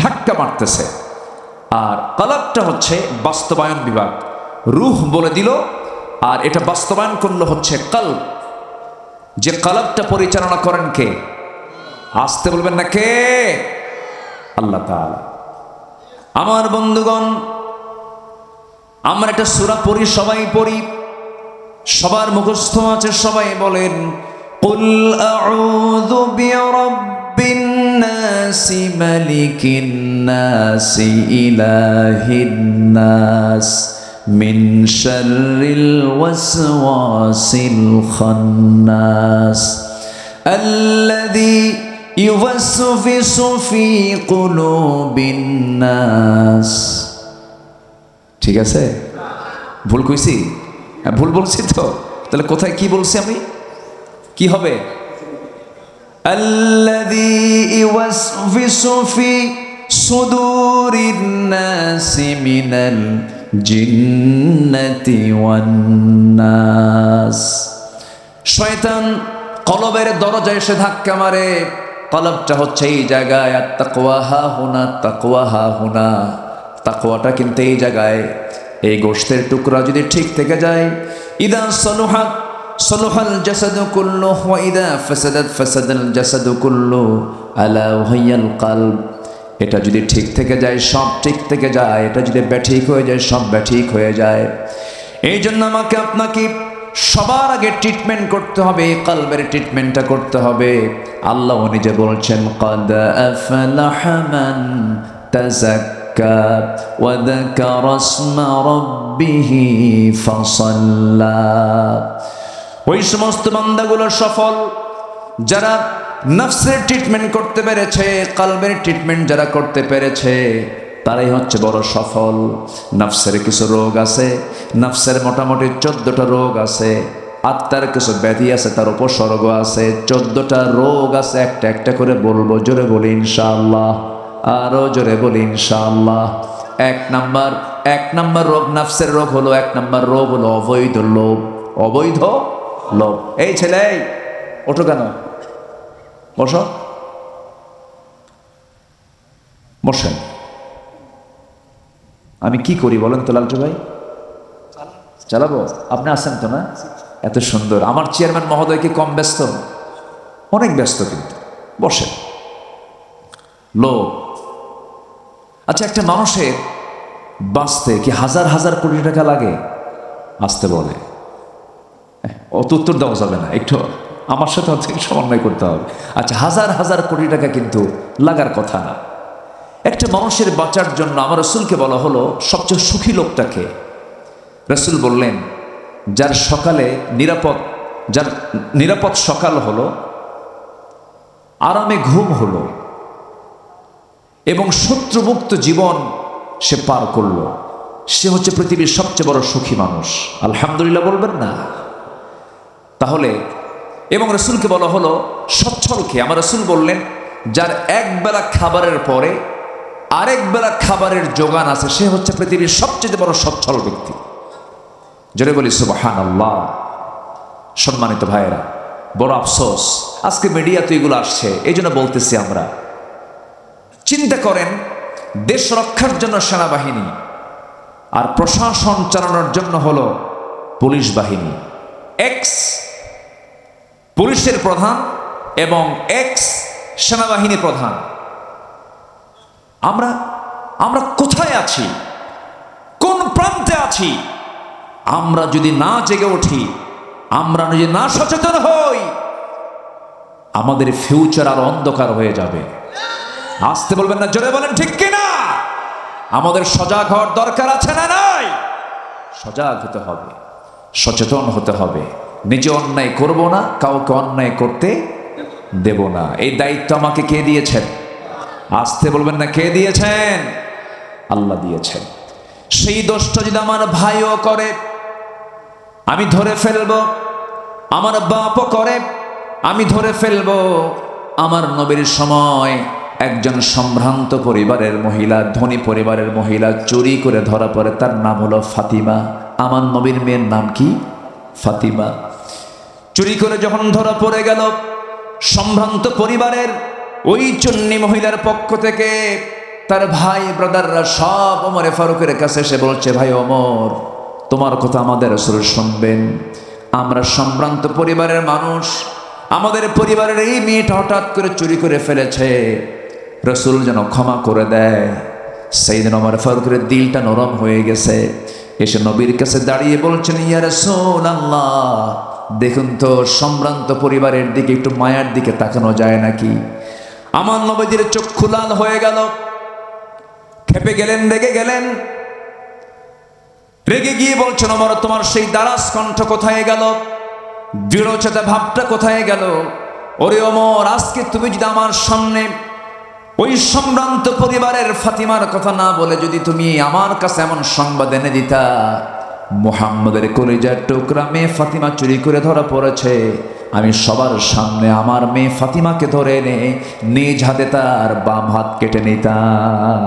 ধাক্কা মারতেছে। আর কলবটা হচ্ছে বাস্তবায়ন বিভাগ, রুহ বলে দিল, আর এটা বাস্তবায়ন করলো হচ্ছে কলব। যে কলবটা পরিচালনা করেন কে? আসতে বলবেন না কে? আল্লাহ তাআলা। আমার বন্ধুগণ, আমরা একটা সূরা পড়ি, সবাই পড়ি, সবার মুখস্থ আছে, সবাই বলেন কুল আউযু বিরাব্বিন নাসি মালিকিন নাসি ইলাহিন নাস মিন শাররিল ওয়াসওয়াসিল খান্নাস আল্লাযী ইউওয়াসওয়িসু ফি কুলুবিন নাস। ঠিক আছে? ভুল কইছি? ভুল বলছি তো? তাহলে কোথায় কি বলছি আমি? কি হবে? আল্লাযী ইউওয়াসওয়িসু ফি সুদুরিন নাসি মিনাল জিন্নাতি ওয়ান নাস। শয়তান কলবের দরজায় এসে ধাক্কা মারে। কলবটা হচ্ছে এই জায়গায়, আর তাকওয়া হা হুনা, তাকওয়া হা হুনা। তাকওয়াটা কিন্তু এই জায়গায়। এই গোশতের টুকরা যদি ঠিক থেকে যায়, ইদা সলুহাত সলুহাল জাসাদু কুল্লুহু ওয়া ইদা ফাসাদাত ফাসাদাল জাসাদু কুল্লুহু আলা ওয়াহিয়াল কলব। এটা যদি ঠিক থেকে যায়, সব ঠিক থেকে যায়। এটা যদি ব্যাঠিক হয়ে যায়, সব ব্যাঠিক হয়ে যায়। এই জন্য আমাকে আপনাকে সবার আগে ট্রিটমেন্ট করতে হবে, কলবের ট্রিটমেন্টটা করতে হবে। আল্লাহ নিজে বলছেন ক্বাদ আফলাহা মান তাযাক্কা ওয়া যাকারা ইসমা রাব্বিহি ফাসাল্লা। ওই সমস্ত বান্দাগুলো সফল যারা নফসের ট্রিটমেন্ট করতে পেরেছে, কলবের ট্রিটমেন্ট যারা করতে পেরেছে, তারাই হচ্ছে বড় সফল। নফসের কিছু রোগ আছে, নফসের মোটামুটি 14টা রোগ আছে, আত্মার কিছু ব্যাধি আছে, তার উপসর্গ আছে, 14টা রোগ আছে। একটা একটা করে বলবো, জোরে বলি ইনশাআল্লাহ, আরো জোরে বলি ইনশাআল্লাহ। এক নাম্বার রোগ, নফসের রোগ হলো, এক নাম্বার রোগ হলো অবৈধ লোভ। অবৈধ লোভ। এই ছেলে, এই ওঠো কেন, বসো, বসেন। আমি কি করি বলেন তো লালটু ভাই? চালাবো? আপনি আছেন তো না? এত সুন্দর। আমার চেয়ারম্যান মহোদয় কি কম ব্যস্ত? অনেক ব্যস্ত, কিন্তু বসেন। লোভ। আচ্ছা, একটা মানুষের বাঁচতে কি হাজার হাজার কোটি টাকা লাগে? আসতে বলে, অত উত্তর দেওয়া যাবে না, একটু আমার সাথে হচ্ছে সমন্বয় করতে হবে। আচ্ছা, হাজার হাজার কোটি টাকা কিন্তু লাগার কথা না। একটা মানুষের বাঁচার জন্য আমার রাসূলকে বলা হলো সবচেয়ে সুখী লোকটাকে। রাসূল বললেন, যার নিরাপদ সকাল হলো, আরামে ঘুম হলো এবং শত্রুমুক্ত জীবন সে পার করলো, সে হচ্ছে পৃথিবীর সবচেয়ে বড় সুখী মানুষ। আলহামদুলিল্লাহ বলবেন না? তাহলে এবং রাসূলকে বলা হলো সচ্ছলকে। আমার রাসূল বললেন, যার এক বেলা খাবারের পরে আরেক বেলা খাবারের যোগান আছে, সে হচ্ছে পৃথিবীর সবচেয়ে বড় সচ্ছল ব্যক্তি। জোরে বলি সুবহানাল্লাহ। সম্মানিত ভাইয়েরা, বড় আফসোস আজকে মিডিয়াতে এগুলো আসছে, এই জন্য বলতেছি আমরা। চিন্তা করেন, দেশ রক্ষার জন্য সেনাবাহিনী আর প্রশাসন চালানোর জন্য হলো পুলিশ বাহিনী। এক্স পুলিশের প্রধান এবং এক্স সেনাবাহিনী প্রধান। আমরা কোথায় আছি? কোন প্রান্তে আছি? আমরা যদি না জেগে উঠি, আমরা যদি না সচেতন হই, আমাদের ফিউচার আর অন্ধকার হয়ে যাবে। আসতে বলবেন না, জোরে বলেন ঠিক কিনা? আমাদের সজাগ হওয়ার দরকার আছে না নাই? সজাগ হতে হবে, সচেতন হতে হবে। নিজে অন্যায় করব না, কাউকে অন্যায় করতে দেব না। এই দায়িত্ব আমাকে কে দিয়েছেন? আসতে বলবেন না, কে দিয়েছেন? আল্লাহ দিয়েছেন। সেই দোষটা যদি আমার ভাইও করে, আমি ধরে ফেলবো। আমার বাপও করে, আমি ধরে ফেলবো। আমার নবীর সময় একজন সম্ভ্রান্ত পরিবারের মহিলা, ধনী পরিবারের মহিলা চুরি করে ধরা পড়ে। তার নাম হলো ফাতিমা। আমার নবীর মেয়ের নাম কি? ফাতিমা। চুরি করে যখন ধরা পড়ে গেল, সম্ভ্রান্ত পরিবারের ওই চুন্নি মহিলার পক্ষ থেকে তার ভাই ব্রাদাররা সব ওমরে ফারুকের কাছে এসে বলছে, ভাই ওমর, তোমার কথা আমাদের রাসূল শুনবেন। আমরা সম্ভ্রান্ত পরিবারের মানুষ, আমাদের পরিবারের এই মেয়েটা হঠাৎ করে চুরি করে ফেলেছে, রাসূল যেন ক্ষমা করে দেয়। সাইয়েদনা ওমর ফারুকের দিলটা নরম হয়ে গেছে। এসে নবীর কাছে দাঁড়িয়ে বলছেন, ইয়া রাসূলুল্লাহ, দেখুন তো সম্ভ্রান্ত পরিবারের দিকে একটু মায়ার দিকে তাকানো যায় নাকি? আমার নবীজির চক্ষু লাল হয়ে গেল, খেপে গেলেন, রেগে গেলেন। রেগে গিয়ে বলছেন, ওমর, তোমার সেই দারাজ কণ্ঠ কোথায় গেল? দৃঢ়চেতা ভাবটা কোথায় গেল? ওরে ওমর, আজকে তুমি যদি আমার সামনে ওই সম্ভ্রান্ত পরিবারের ফাতিমার কথা না বলে যদি তুমি আমার কাছে এমন সংবাদ এনে দিতা, মুহাম্মদের কলিজার টুকরা মেয়ে ফাতিমা চুরি করে ধরা পড়েছে, আমি সবার সামনে আমার মেয়ে ফাতিমাকে ধরে এনে নিজ হাতে তার বাম হাত কেটে নিতাম।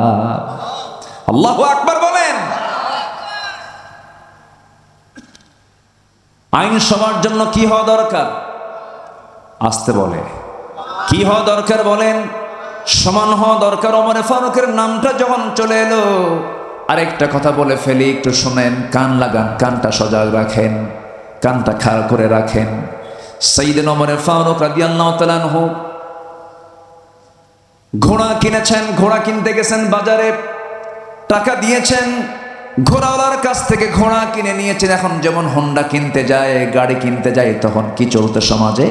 আল্লাহু আকবার বলেন। আইন সবার জন্য কি হওয়া দরকার? আসতে বলে, কি হওয়া দরকার বলেন? সমান হওয়া দরকার। ওমর ফারুকের নামটা যখন চলে এলো, আরেকটা কথা বলে ফেলি, একটু শোনেন, কান লাগান, কানটা সজাগ রাখেন, কানটা খাড়া করে রাখেন। সাইয়েদনা ওমর ফারুক রাদিয়াল্লাহু তাআলা আনহু ঘোড়া কিনেছেন, ঘোড়া কিনতে গেছেন বাজারে, টাকা দিয়েছেন, ঘোড়াওয়ালার কাছ থেকে ঘোড়া কিনে নিয়েছেন। এখন যেমন হোন্ডা কিনতে যায়, গাড়ি কিনতে যায়, তখন কি চলতো সমাজে?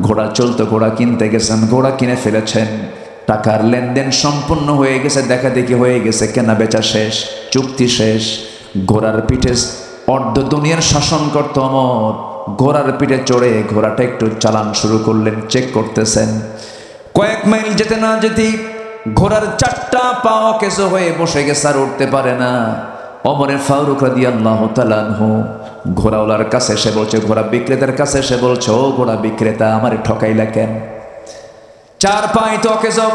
ঘোড়া চলতো। ঘোড়া কিনতে গেছেন, ঘোড়া কিনে ফেলেছেন, টাকার লেনদেন সম্পূর্ণ হয়ে গেছে, দেখা দেখি হয়ে গেছে, কেনা বেচা শেষ, চুক্তি শেষ। ঘোড়ার পিঠে অর্ধ দুনিয়ার শাসন করত ওমর। ঘোড়ার পিঠে চড়ে ঘোড়াটা একটু চালান শুরু করলেন, চেক করতেছেন। কয়েক মাইল যেতে না যেতেই ঘোড়ার চারটা পা অকেজো হয়ে বসে গেছে, আর উঠতে পারে না। ওমরে ফারুক রাদিয়াল্লাহু তাআলা আনহু ঘোড়াওয়ালার কাছে এসে বলছে, ঘোড়া বিক্রেতার কাছে এসে বলছে, ও ঘোড়া বিক্রেতা, আমারে ঠকাইলা কেন? চার পায়ে তো অকেজো,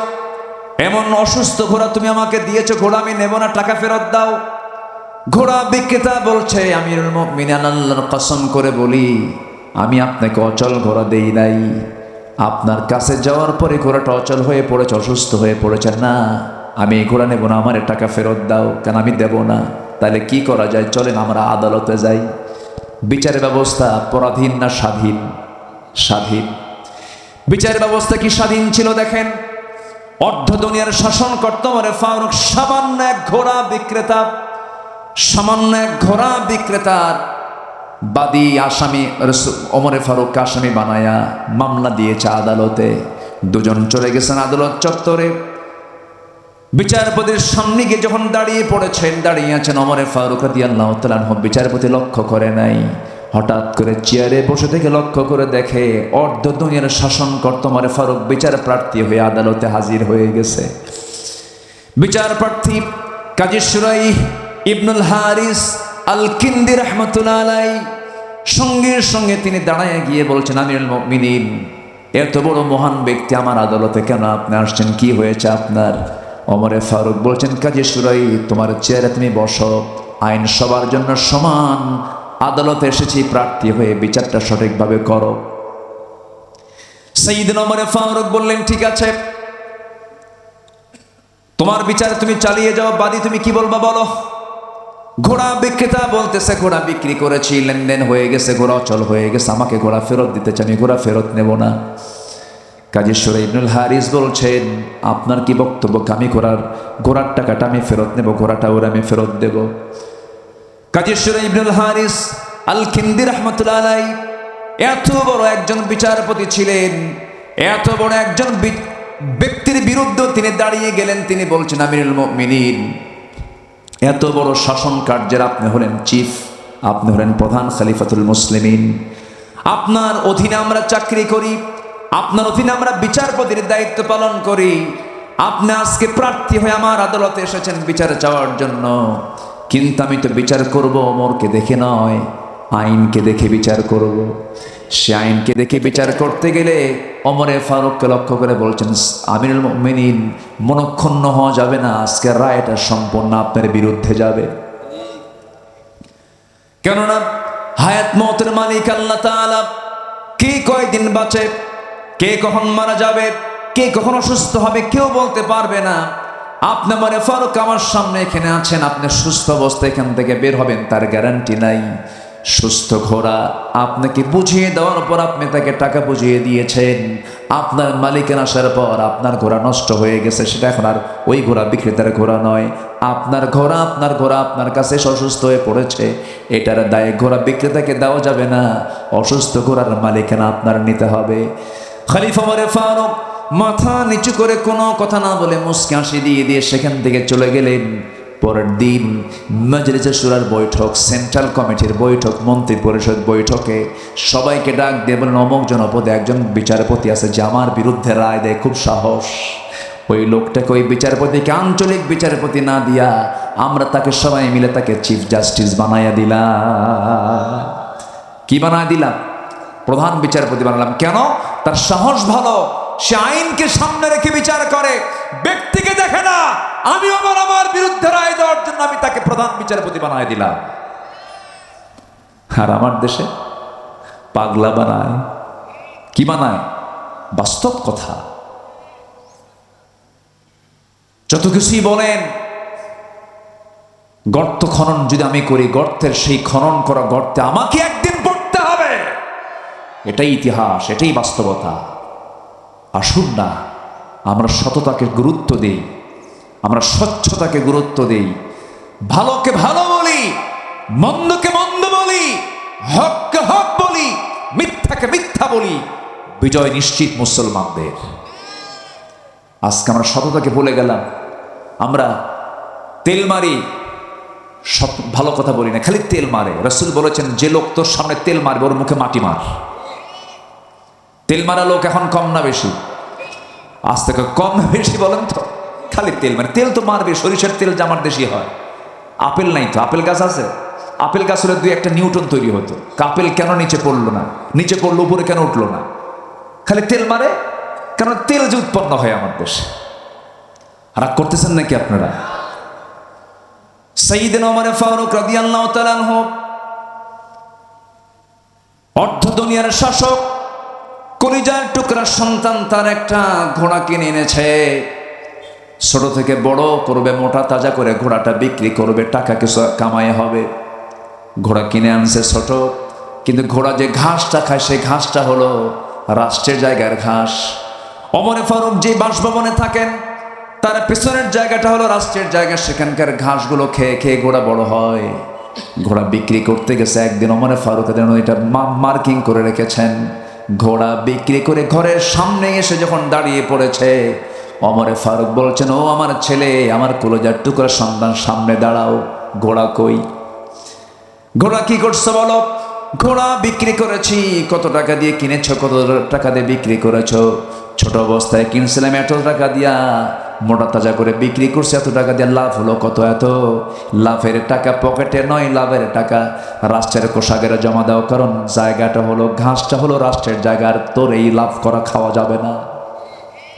এমন অসুস্থ ঘোড়া তুমি আমাকে দিয়েছো, ঘোড়া আমি নেব না, টাকা ফেরত দাও। ঘোড়া বিক্রেতা বলছে, আমিরুল মুমিনিন আল্লাহর কসম করে বলি, আমি আপনাকে অচল ঘোড়া দেই নাই। আপনার কাছে যাওয়ার পরে ঘোড়াটা অচল হয়ে পড়েছে, অসুস্থ হয়ে পড়েছে, না আমি এই ঘোড়া নেব না, আমার টাকা ফেরত দাও। কেন? আমি দেব না। তাহলে কি করা যায়? চলেন আমরা আদালতে যাই। বিচার ব্যবস্থা পরাধীন না স্বাধীন? স্বাধীন। বিচার ব্যবস্থা কি স্বাধীন ছিল? দেখেন, অর্ধ দুনিয়ার শাসন করত ওমরে ফারুক, সামান্য এক ঘোড়া বিক্রেতা, সামান্য এক ঘোড়া বিক্রেতার বাদী আসামি ওমরে ফারুক আসামি বানায়া মামলা দিয়েছে আদালতে। দুজন চলে গেছেন আদালত চত্বরে। বিচারপতির সামনে গিয়ে যখন দাঁড়িয়ে পড়েছেন, দাঁড়িয়ে আছেন ওমরে ফারুক রাদিয়াল্লাহু তাআলা আনহু, বিচারপতি লক্ষ্য করে নাই। হঠাৎ করে চেয়ারে বসে থেকে লক্ষ্য করে দেখে অর্ধ দুনিয়ার শাসন করত ওমরে ফারুক বিচার প্রার্থী হয়ে আদালতে হাজির হয়ে গেছে। বিচার প্রার্থী কাজী শুরাইহ ইবনুল হারিস আল কিন্দি রাহমাতুল্লাহ আলাইহি সঙ্গে সঙ্গে তিনি দাঁড়ায় গিয়ে বলছেন, আমিরুল মুমিনিন, এত বড় মহান ব্যক্তি আমার আদালতে কেন আপনি আসছেন? কি হয়েছে আপনার? ওমরে ফারুক বলছেন, কাজী শুরাইহ, তোমার চেয়ারে তুমি বসো, আইন সবার জন্য সমান, আদালতে এসেছি প্রার্থী হয়ে, বিচারটা সঠিকভাবে করো। সাইয়েদনা ওমরে ফারুক বললেন, ঠিক আছে, তোমার বিচার তুমি চালিয়ে যাও, বাদী তুমি কি বলবা বলো। ঘোড়া বিক্রেতা বলতেছে, ঘোড়া বিক্রি করেছি, লেনদেন হয়ে গেছে, ঘোড়া অচল হয়ে গেছে, আমাকে ঘোড়া ফেরত দিতে চাই, আমি ঘোড়া ফেরত নেব না। কাজী শুরাইহ ইবনুল হারিস বলছেন, আপনার কি বক্তব্য? আমি ঘোড়ার টাকাটা আমি ফেরত নেব, ঘোড়াটা ওরা আমি ফেরত দেব। কাজী শুরাইহ ইবনুল হারিস আল কিন্দি রাহমাতুল্লাহ আলাইহি এত বড় একজন বিচারপতি ছিলেন, এত বড় একজন ব্যক্তির বিরুদ্ধে তিনি দাঁড়িয়ে গেলেন। তিনি বলছেন, আমিরুল মুমিনিন, এত বড় শাসন কার্যের আপনি হলেন চিফ, আপনি হলেন প্রধান খলিফাতুল মুসলিমিন, আপনার অধীনে আমরা চাকরি করি, আপনার অধীনে আমরা বিচারপতির দায়িত্ব পালন করি। আপনি আজকে প্রার্থী হয়ে আমার আদালতে এসেছেন বিচার চাওয়ার জন্য, কিন্তু আমি তো বিচার করব ওমরকে দেখে নয়, আইনকে দেখে বিচার করব। সে আইনকে দেখে বিচার করতে গেলে ওমরে ফারুককে লক্ষ্য করে বলছেন, আমিরুল মুমিনিন, মনক্ষুণ্ণ হওয়া যাবে না, আজকের রায়টা সম্পূর্ণ আপনার বিরুদ্ধে যাবে। কেননা হায়াত মওতের মালিক আল্লাহ তাআলা। কে কয়দিন বাঁচে, কে কখন মারা যাবে, কে কখন অসুস্থ হবে, কেউ বলতে পারবে না। আপনি ওমরে ফারুক আমার সামনে এখানে আছেন, আপনি সুস্থ অবস্থায় এখান থেকে বের হবেন তার গ্যারান্টি নাই। সুস্থ ঘোড়া আপনাকে বুঝিয়ে দেওয়ার পর আপনি তাকে টাকা বুঝিয়ে দিয়েছেন, আপনার মালিকের আসার পর আপনার ঘোড়া নষ্ট হয়ে গেছে, সেটা এখন আর ওই ঘোড়া বিক্রেতার ঘোড়া নয়, আপনার ঘোড়া আপনার কাছে অসুস্থ হয়ে পড়েছে, এটার দায় ঘোড়া বিক্রেতাকে দেওয়া যাবে না, অসুস্থ ঘোড়ার মালিকানা আপনার নিতে হবে। খলিফা ওমরে ফারুক মাথা নিচু করে কোনো কথা না বলে মুচকি হাসি দিয়ে সেখান থেকে চলে গেলেন। পরের দিন মজলিসে শুরার বৈঠক, সেন্ট্রাল কমিটির বৈঠক, মন্ত্রী পরিষদ বৈঠকে সবাইকে ডাক দিয়ে বলেন, অমুক জনপদে একজন বিচারপতি আছে যে আমার বিরুদ্ধে রায় দেয়, খুব সাহস। ওই লোকটাকে, ওই বিচারপতিকে আঞ্চলিক বিচারপতি না দিয়া আমরা তাকে সবাই মিলে তাকে চিফ জাস্টিস বানাইয়া দিলাম। কি বানায় দিলাম? প্রধান বিচারপতি বানালাম। কেন? তার সাহস ভালো, সে আইনকে সামনে রেখে বিচার করে, ব্যক্তিকে দেখে না। আমি আমার বিরুদ্ধে রায় দেওয়ার জন্য আমি তাকে প্রধান বিচারপতি বানায় দিলাম। আর আমার দেশে পাগলা বানায়। কি বানায়? বাস্তব কথা। যত কিছুই বলেন, গর্ত খনন যদি আমি করি, গর্তের সেই খনন করা গর্তে আমাকে একদিন পড়তে হবে। এটাই ইতিহাস, এটাই বাস্তবতা। আসুন না আমরা সততাকে গুরুত্ব দিই, আমরা স্বচ্ছতাকে গুরুত্ব দিই, ভালোকে ভালো বলি, মন্দকে মন্দ বলি, হককে হক বলি, মিথ্যাকে মিথ্যা বলি। বিজয় নিশ্চিত মুসলমানদের। আজকে আমরা সততাকে ভুলে গেলাম, আমরা তেল মারি, ভালো কথা বলি না, খালি তেল মারে। রাসূল বলেছেন, যে লোক তোর সামনে তেল মারবে ওর মুখে মাটি মার। তেল মারা লোক এখন কম না বেশি? আজ থেকে কম না বেশি বলেন তো? খালি তেল, মানে তেল তো মারবে, সরিষার তেল যে আমার দেশি হয়। আপেল নাই তো, আপেল গাছ আছে? আপেল গাছ হলে 2-1টা নিউটন তৈরি হতো। আপেল কেন নিচে পড়লো না, নিচে পড়লো উপরে কেন উঠলো না? খালি তেল মারে, কারণ তেল যে উৎপন্ন হয় আমার দেশে। রাগ করতেছেন নাকি আপনারা? সাইয়েদনা ওমর ফারুক রাদিয়াল্লাহু তাআলা আনহু অর্ধ দুনিয়ার শাসক, কলিজার টুকরা সন্তান, তার একটা ঘোড়া কিনে এনেছে। ছোট থেকে বড় করবে, মোটা তাজা করে ঘোড়াটা বিক্রি করবে, টাকা কিছু কামাই হবে। ঘোড়া কিনে আনছে ছোট, কিন্তু ঘোড়া যে ঘাসটা খায় সেই ঘাসটা হলো রাষ্ট্রের জায়গার ঘাস। ওমর ফারুক যে বাসভবনে থাকেন তার পেছনের জায়গাটা হলো রাষ্ট্রের জায়গা, সেখানকার ঘাসগুলো খেয়ে খেয়ে ঘোড়া বড় হয়। ঘোড়া বিক্রি করতে গেছে একদিন, ওমর ফারুক এটা মার্কিং করে রেখেছেন। ঘোড়া বিক্রি করে ঘরের সামনে এসে যখন দাঁড়িয়ে পড়েছে, ওমর ফারুক বলছেন, ও আমার ছেলে, আমার কলিজার টুকরা সন্তান, সামনে দাঁড়াও। ঘোড়া কই? ঘোড়া কি করছো বলো? ঘোড়া বিক্রি করেছি। কত টাকা দিয়ে কিনেছো? কত টাকা দিয়ে বিক্রি করেছো? ছোট অবস্থায় কিনছিলাম এত টাকা দিয়া, মোটা তাজা করে বিক্রি করছে এত টাকা দিয়ে, লাভ হলো কত? এত। লাভের টাকা পকেটে নয়, লাভের টাকা রাষ্ট্রের কোষাগারে জমা দাও, কারণ জায়গাটা হলো, ঘাসটা হলো রাষ্ট্রের জায়গা, আর তোর এই লাভ করা খাওয়া যাবে না।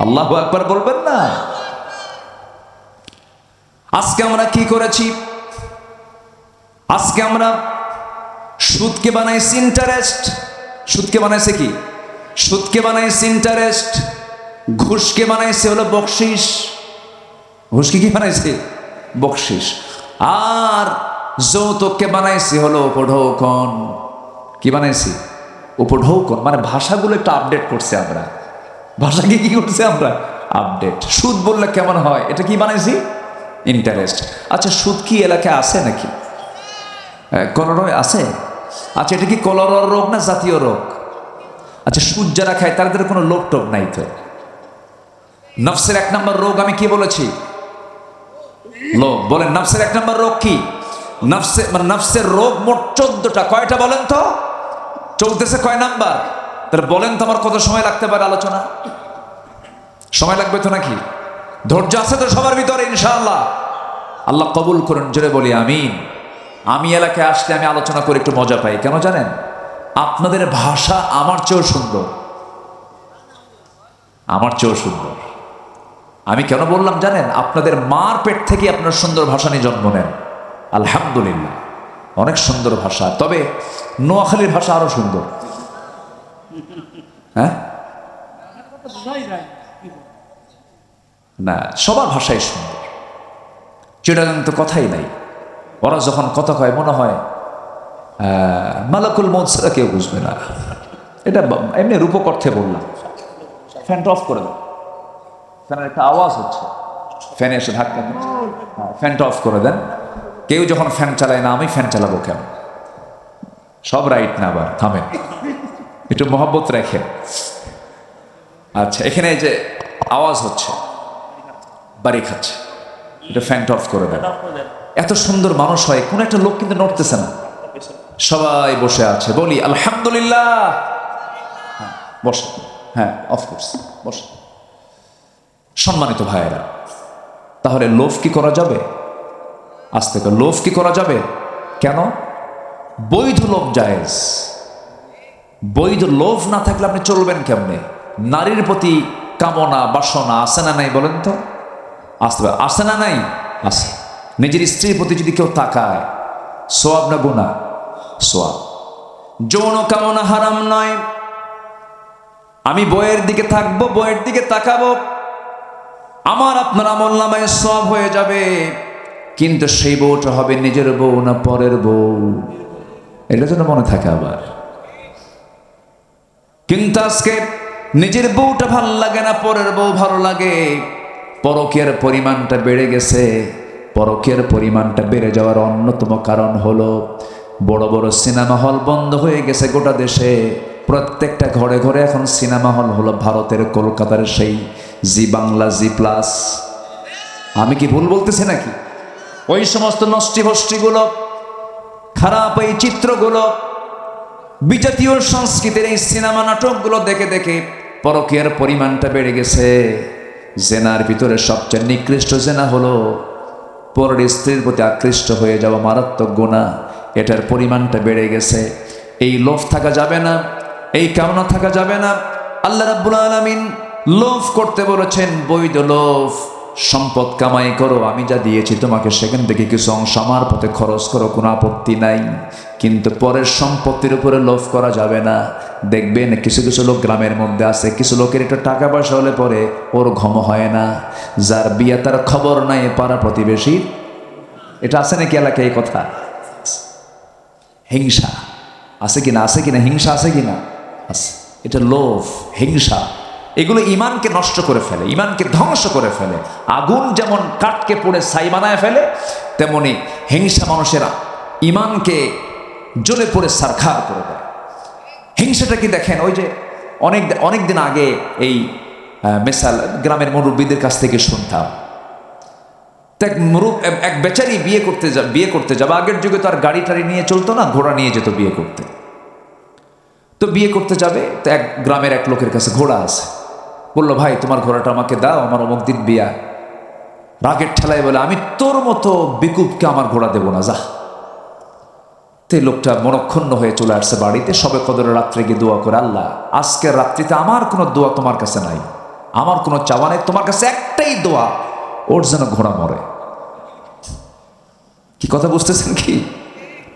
আল্লাহু আকবার বলবেন না? আজকে আমরা কি করেছি? আজকে আমরা সুদকে বানাইছি ইন্টারেস্ট। সুদকে বানাইছে কি? সুদকে বানাইছে ইন্টারেস্ট। ঘুষকে বানাইছে হলো বকশিস। ঘুষকে কি বানাইছে? বকশিস। আর যৌতুককে বানাইছে হলো উপঢৌকন। কি বানাইছি? উপঢৌকন। মানে ভাষাগুলো একটু আপডেট করছে আমরা। ভাষাকে কি করছে আমরা? আপডেট। সুদ বললে কেমন হয়? এটা কি বানাইছি? ইন্টারেস্ট। আচ্ছা, সুদ কি এলাকায় আছে নাকি? কলরয় আছে? আচ্ছা, এটা কি কলরর রোগ না জাতীয় রোগ? আচ্ছা, সুদ যারা খায় তাদের কোনো লোভ টোভ নাই তো? নফসের 1 নম্বর রোগ আমি কি বলেছি? লোভ। বলেন, নফসের 1 নম্বর রোগ কি? নফসের রোগ মোট 14টা। কয়টা বলেন তো? চলতেছে কয় নাম্বার? তাহলে বলেন তো, আমার কত সময় লাগতে পারে আলোচনা? সময় লাগবে তো নাকি? ধৈর্য আছে তো সবার ভিতরে? ইনশাআল্লাহ। আল্লাহ কবুল করুন, জোরে বলি আমিন। আমি এলাকায় আসলে আমি আলোচনা করে একটু মজা পাই। কেন জানেন? আপনাদের ভাষা আমার চেয়েও সুন্দর, আমার চেয়েও সুন্দর। আমি কেন বললাম জানেন? আপনাদের মার পেট থেকে আপনার সুন্দর ভাষা নিয়ে জন্ম নেন। আলহামদুলিল্লাহ, অনেক সুন্দর ভাষা। তবে নোয়াখালীর ভাষা আরো সুন্দর। হ্যাঁ, না, সবার ভাষাই সুন্দর। চিটাগাং তো কথাই নাই। ওরা যখন কথা কয় মনে হয় মালাকুল মৌত ছাড়া কেউ বুঝবে না। এটা এমনি রূপক অর্থে বললাম। ফ্যানটা অফ করে দেন, ফ্যানের একটা আওয়াজ হচ্ছে, ফ্যানে এসে ধাক্কা দিচ্ছে। ফ্যানটা অফ করে দেন। কেউ যখন ফ্যান চালায় না, আমি ফ্যান চালাবো কেন? সব রাইট না, আবার থামেন, একটু মহব্বত রেখে। আচ্ছা, এখানে যে আওয়াজ হচ্ছে, বাড়ি খাচ্ছে, এটা ফ্যানটা অফ করে দেন। এত সুন্দর মানুষ হয়, কোন একটা লোক কিন্তু নড়তেছে না, সবাই বসে আছে। বলি আলহামদুলিল্লাহ। বসে, হ্যাঁ অফ করছে, বসে। সম্মানিত ভাইয়েরা, তাহলে লোভ কি করা যাবে? আজ থেকে লোভ কি করা যাবে? কেন? বৈধ লোভ জায়েজ। বৈধ লোভ না থাকলে আপনি চলবেন কেমনে? নারীর প্রতি কামনা বাসনা আছে না নাই বলেন তো? আসতে আসে না নাই? আছে। নিজের স্ত্রীর প্রতি যদি কেউ তাকায়, সোয়াব না গুনাহ? সোয়াব। যৌন কামনা হারাম নয়। আমি বইয়ের দিকে থাকবো, বইয়ের দিকে তাকাবো, আমার আপনার আমল নামায় সওয়াব হয়ে যাবে। কিন্তু সেই বউটা হবে নিজের বউ না পরের বউ, এটা যেন মনে থাকে আবার। কিন্তু আজকে নিজের বউটা ভালো লাগে না, পরের বউ ভালো লাগে। পরকীয়ার পরিমাণটা বেড়ে গেছে। পরকীয়ার পরিমাণটা বেড়ে যাওয়ার অন্যতম কারণ হলো বড় বড় সিনেমা হল বন্ধ হয়ে গেছে গোটা দেশে। প্রত্যেকটা ঘরে ঘরে এখন সিনেমা হল হলো ভারতের কলকাতার সেই জি বাংলা, জি প্লাস। আমি কি ভুল বলতেছি নাকি? ওই সমস্ত নষ্টি ভষ্টিগুলো, খারাপ এই চিত্রগুলো, বিজাতীয় সংস্কৃতির এই সিনেমা নাটকগুলো দেখে দেখে পরকীয়ার পরিমাণটা বেড়ে গেছে। জেনার ভিতরে সবচেয়ে নিকৃষ্ট জেনা হলো পরের স্ত্রীর প্রতি আকৃষ্ট হয়ে যাওয়া, মারাত্মক গুনাহ। এটার পরিমাণটা বেড়ে গেছে। এই লোভ থাকা যাবে না, এই কামনা থাকা যাবে না। আল্লাহ রাব্বুল আলামিন লোভ করতে বলেছেন, বৈধ লোভ। সম্পদ কামাই করো, আমি যা দিয়েছি তোমাকে সেখান থেকে কিছু অংশ আমার পথে খরচ করো, কোনো আপত্তি নাই, কিন্তু পরের সম্পত্তির উপরে লোভ করা যাবে না। দেখবেন কিছু কিছু লোক গ্রামের মধ্যে আছে, কিছু লোকের একটু টাকা পয়সা হলে পরে ওর ঘম হয় না, যার বিয়ে তার খবর নাই পাড়া প্রতিবেশীর। এটা আছে নাকি এলাকায় এই কথা? হিংসা আছে কিনা? আছে কিনা? হিংসা আছে কিনা? আছে। এটা লোভ, হিংসা, এগুলো ইমানকে নষ্ট করে ফেলে, ইমানকে ধ্বংস করে ফেলে। আগুন যেমন কাঠকে পুড়ে ছাই বানায় ফেলে, তেমনি হিংসা মানুষের ইমানকে জ্বলে পড়ে ছারখার করে দেয়। হিংসাটা কি দেখেন, ওই যে অনেক দিন আগে এই মেসাল গ্রামের মুরব্বীদের কাছ থেকে শুনতাম, এক বেচারি বিয়ে করতে যাবে। আগের যুগে তো আর গাড়ি টাড়ি নিয়ে চলতো না, ঘোড়া নিয়ে যেত বিয়ে করতে। তো বিয়ে করতে যাবে, তো এক গ্রামের এক লোকের কাছে ঘোড়া আছে। বললো, ভাই তোমার ঘোড়াটা আমাকে দাও, আমার অমুক দিন বিয়া। রাগের ঠেলায় বলে, আমি তোর মতো বেকুবকে আমার ঘোড়া দেবো না, যা। তো এই লোকটা মনক্ষুণ্ণ হয়ে চলে আসছে বাড়িতে। সবে কদরের রাত্রে গিয়ে দোয়া করে, আল্লাহ আজকের রাত্রিতে আমার কোনো দোয়া তোমার কাছে নাই, আমার কোনো চাওয়া নেই, তোমার কাছে একটাই দোয়া, ওর যেন ঘোড়া মরে। কি কথা বুঝতেছেন কি?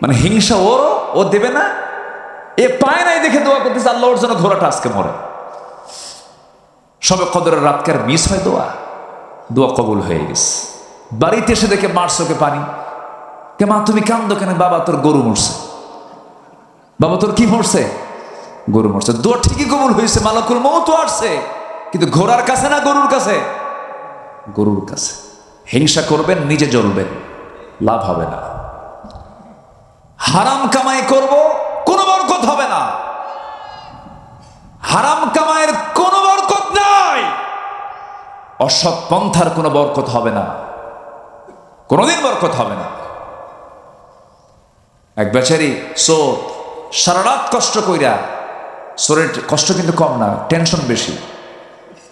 মানে হিংসা ওরও, ও দেবে না, এ পায় নাই দেখে দোয়া করতেছে, আল্লাহ ওর যেন ঘোড়াটা আজকে মরে। সবে কদরের রাতকে আর মিস হয়, দোয়া কবুল হয়ে গেছে। বাড়িতে এসে দেখে মার চোখে পানি। কে মা তুমি কান্দো কেন? বাবা তোর গরু মরছে। বাবা তোর কি মরছে? গরু মরছে। দোয়া ঠিকই কবুল হয়েছে, মালাকুল মউত আসছে, কিন্তু ঘোড়ার কাছে না গরুর কাছে? গরুর কাছে। হিংসা করবেন, নিজে জ্বলবেন, লাভ হবে না। হারাম কামাই করব, কোনো বরকত হবে না। হারাম কামাইয়ের কোনো বরকত নাই, অসৎ পন্থার কোনো বরকত হবে না, কোনোদিন বরকত হবে না। এক বেচারি চোর, সারা রাত কষ্ট কইরা, চোরের কষ্ট কিন্তু কম না, টেনশন বেশি।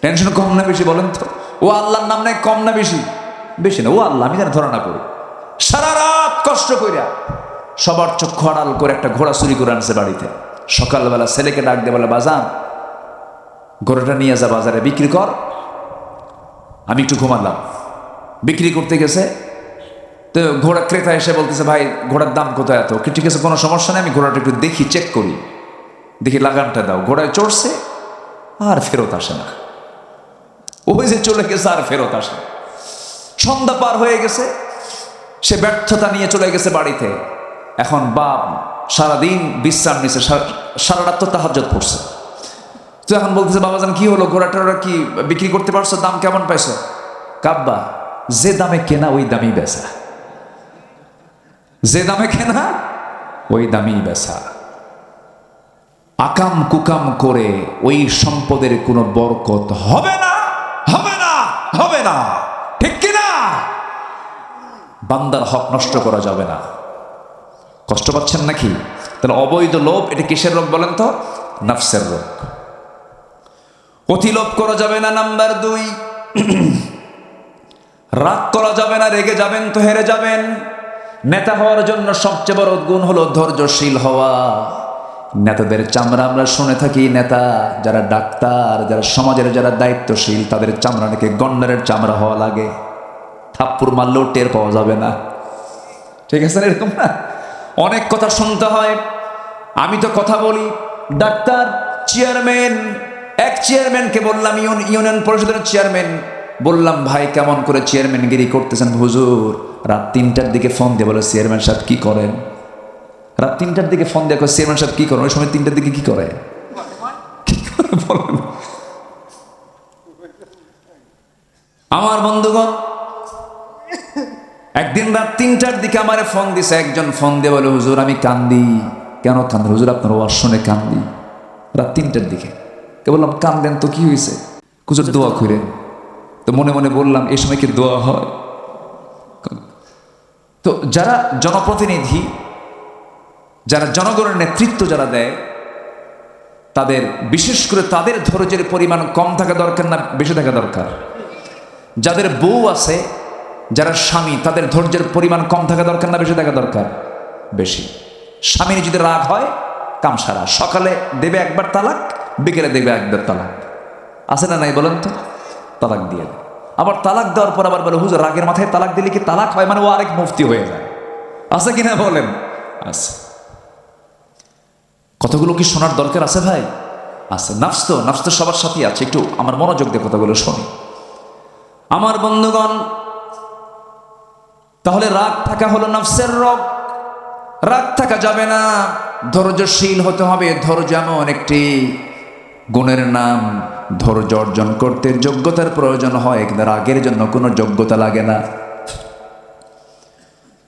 টেনশন কম না বেশি বলেন তো? ও আল্লাহর নাম নাই, কম না বেশি? বেশি না, ও আল্লাহ, আমি যেন ধরা না করি। সারা রাত কষ্ট কইরা সবার চক্ষু আড়াল করে একটা ঘোড়া চুরি করে আনছে বাড়িতে। সকালবেলা ছেলেকে ডাক দিয়ে বলে, বাজান ঘোড়াটা নিয়ে যা বাজারে বিক্রি কর, আমি একটু ঘুমালাম। বিক্রি করতে গেছে, তো ঘোড়া ক্রেতা এসে বলতেছে, ভাই ঘোড়ার দাম কত? এত। ঠিক আছে, কোনো সমস্যা নেই, আমি ঘোড়াটা একটু দেখি, চেক করি, দেখি লাগামটা দাও। ঘোড়ায় চড়ছে, আর ফেরত আসে না। ওই যে চলে গেছে, আর ফেরত আসে। সন্ধ্যা পার হয়ে গেছে, সে ব্যর্থতা নিয়ে চলে গেছে বাড়িতে। এখন বাপ সারাদিন বিশ্রাম নিছে, সারা রাত তো তাহাজ্জুদ পড়ছে। তো এখন বলতেছে, বাবাজান কি হলো, ঘোড়াটা কি বিক্রি করতে পারছো? দাম কেমন পাইছো? কাব্বা, যে দামে কেনা ওই দামই বেচা, যে দামে কেনা ওই দামই বেচা। আকাম কুকাম করে ওই সম্পদের কোনো বরকত হবে না, হবে না, হবে না, ঠিক কিনা? বান্দার হক নষ্ট করা যাবে না। কষ্ট পাচ্ছেন নাকি? তাহলে অবৈধ লোভ, এটা কিসের রোগ বলেন তো? নফসের রোগ। অতি লোভ করা যাবে না। নাম্বার 2, রাগ করা যাবে না, রেগে যাবেন তো হেরে যাবেন। নেতা হওয়ার জন্য সবচেয়ে বড় গুণ হলো ধৈর্যশীল হওয়া। নেতাদের চামড়া আমরা শুনে থাকি, নেতা যারা ডাক্তার, যারা সমাজের যারা দায়িত্বশীল, তাদের চামড়া নাকি গন্ডারের চামড়া হওয়া লাগে, থাপ্পড় মারলেও টের পাওয়া যাবে না। ঠিক আছে, এরকম না? অনেক কথা শুনতে হয়। আমি তো কথা বলি, ডাক্তার, চেয়ারম্যান, এক চেয়ারম্যানকে বললাম, ইউনিয়ন পরিষদের চেয়ারম্যান, বললাম ভাই কেমন করে চেয়ারম্যানগিরি করতেছেন? হুজুর রাত 3টার দিকে ফোন দিয়ে বলে, চেয়ারম্যান সাহেব কি করেন? রাত 3টার দিকে ফোন দিয়ে চেয়ারম্যান সাহেব কি করেন? ওই সময় 3টার দিকে কি করে? আমার বন্ধুগণ, একদিন রাত 3টার দিকে আমারে ফোন দিছে একজন। ফোন দিয়ে বলে, হুজুর আমি কান্দি। কেন কান্দি? হুজুর আপনার ওয়াজ শুনে কান্দি। রাত 3টার দিকে। কে বললাম, কান্দেন তো কি হয়েছে? হুজুর দোয়া করেন। তো মনে মনে বললাম, এই সময় কি দোয়া হয়? তো যারা জনপ্রতিনিধি, যারা জনগণের নেতৃত্ব যারা দেয়, তাদের বিশেষ করে তাদের ধৈর্যের পরিমাণ কম থাকা দরকার না বেশি থাকা দরকার? যাদের বউ আছে, যারা স্বামী, তাদের ধৈর্যের পরিমাণ কম থাকা দরকার না বেশি থাকা দরকার? বেশি। স্বামীর যদি রাগ হয় কাম সারা, সকালে দেবে একবার তালাক, বিকেলে দেবে একবার তালাক, আছে না নাই বলেন তো? তালাক দিয়ে দেয়। আবার তালাক দেওয়ার পর আবার বলে হুজুর রাগের মাথায় তালাক দিলে কি তালাক হয়? মানে ও আরেক মুফতি হয়ে যায়। আছে কিনা বলেন? আছে। কথাগুলো কি শোনার দরকার আছে ভাই? আছে। নাফস তো সবার সাথেই আছে। একটু আমার মনোযোগ দিয়ে কথাগুলো শুনি আমার বন্ধুগণ। তাহলে রাগ থাকা হলো নফসের রোগ। রাগ থাকা যাবে না, ধৈর্যশীল হতে হবে। ধৈর্য এমন একটি গুণের নাম, ধৈর্য অর্জন করতে যোগ্যতার প্রয়োজন হয়, কিন্তু রাগের জন্য কোনো যোগ্যতা লাগে না।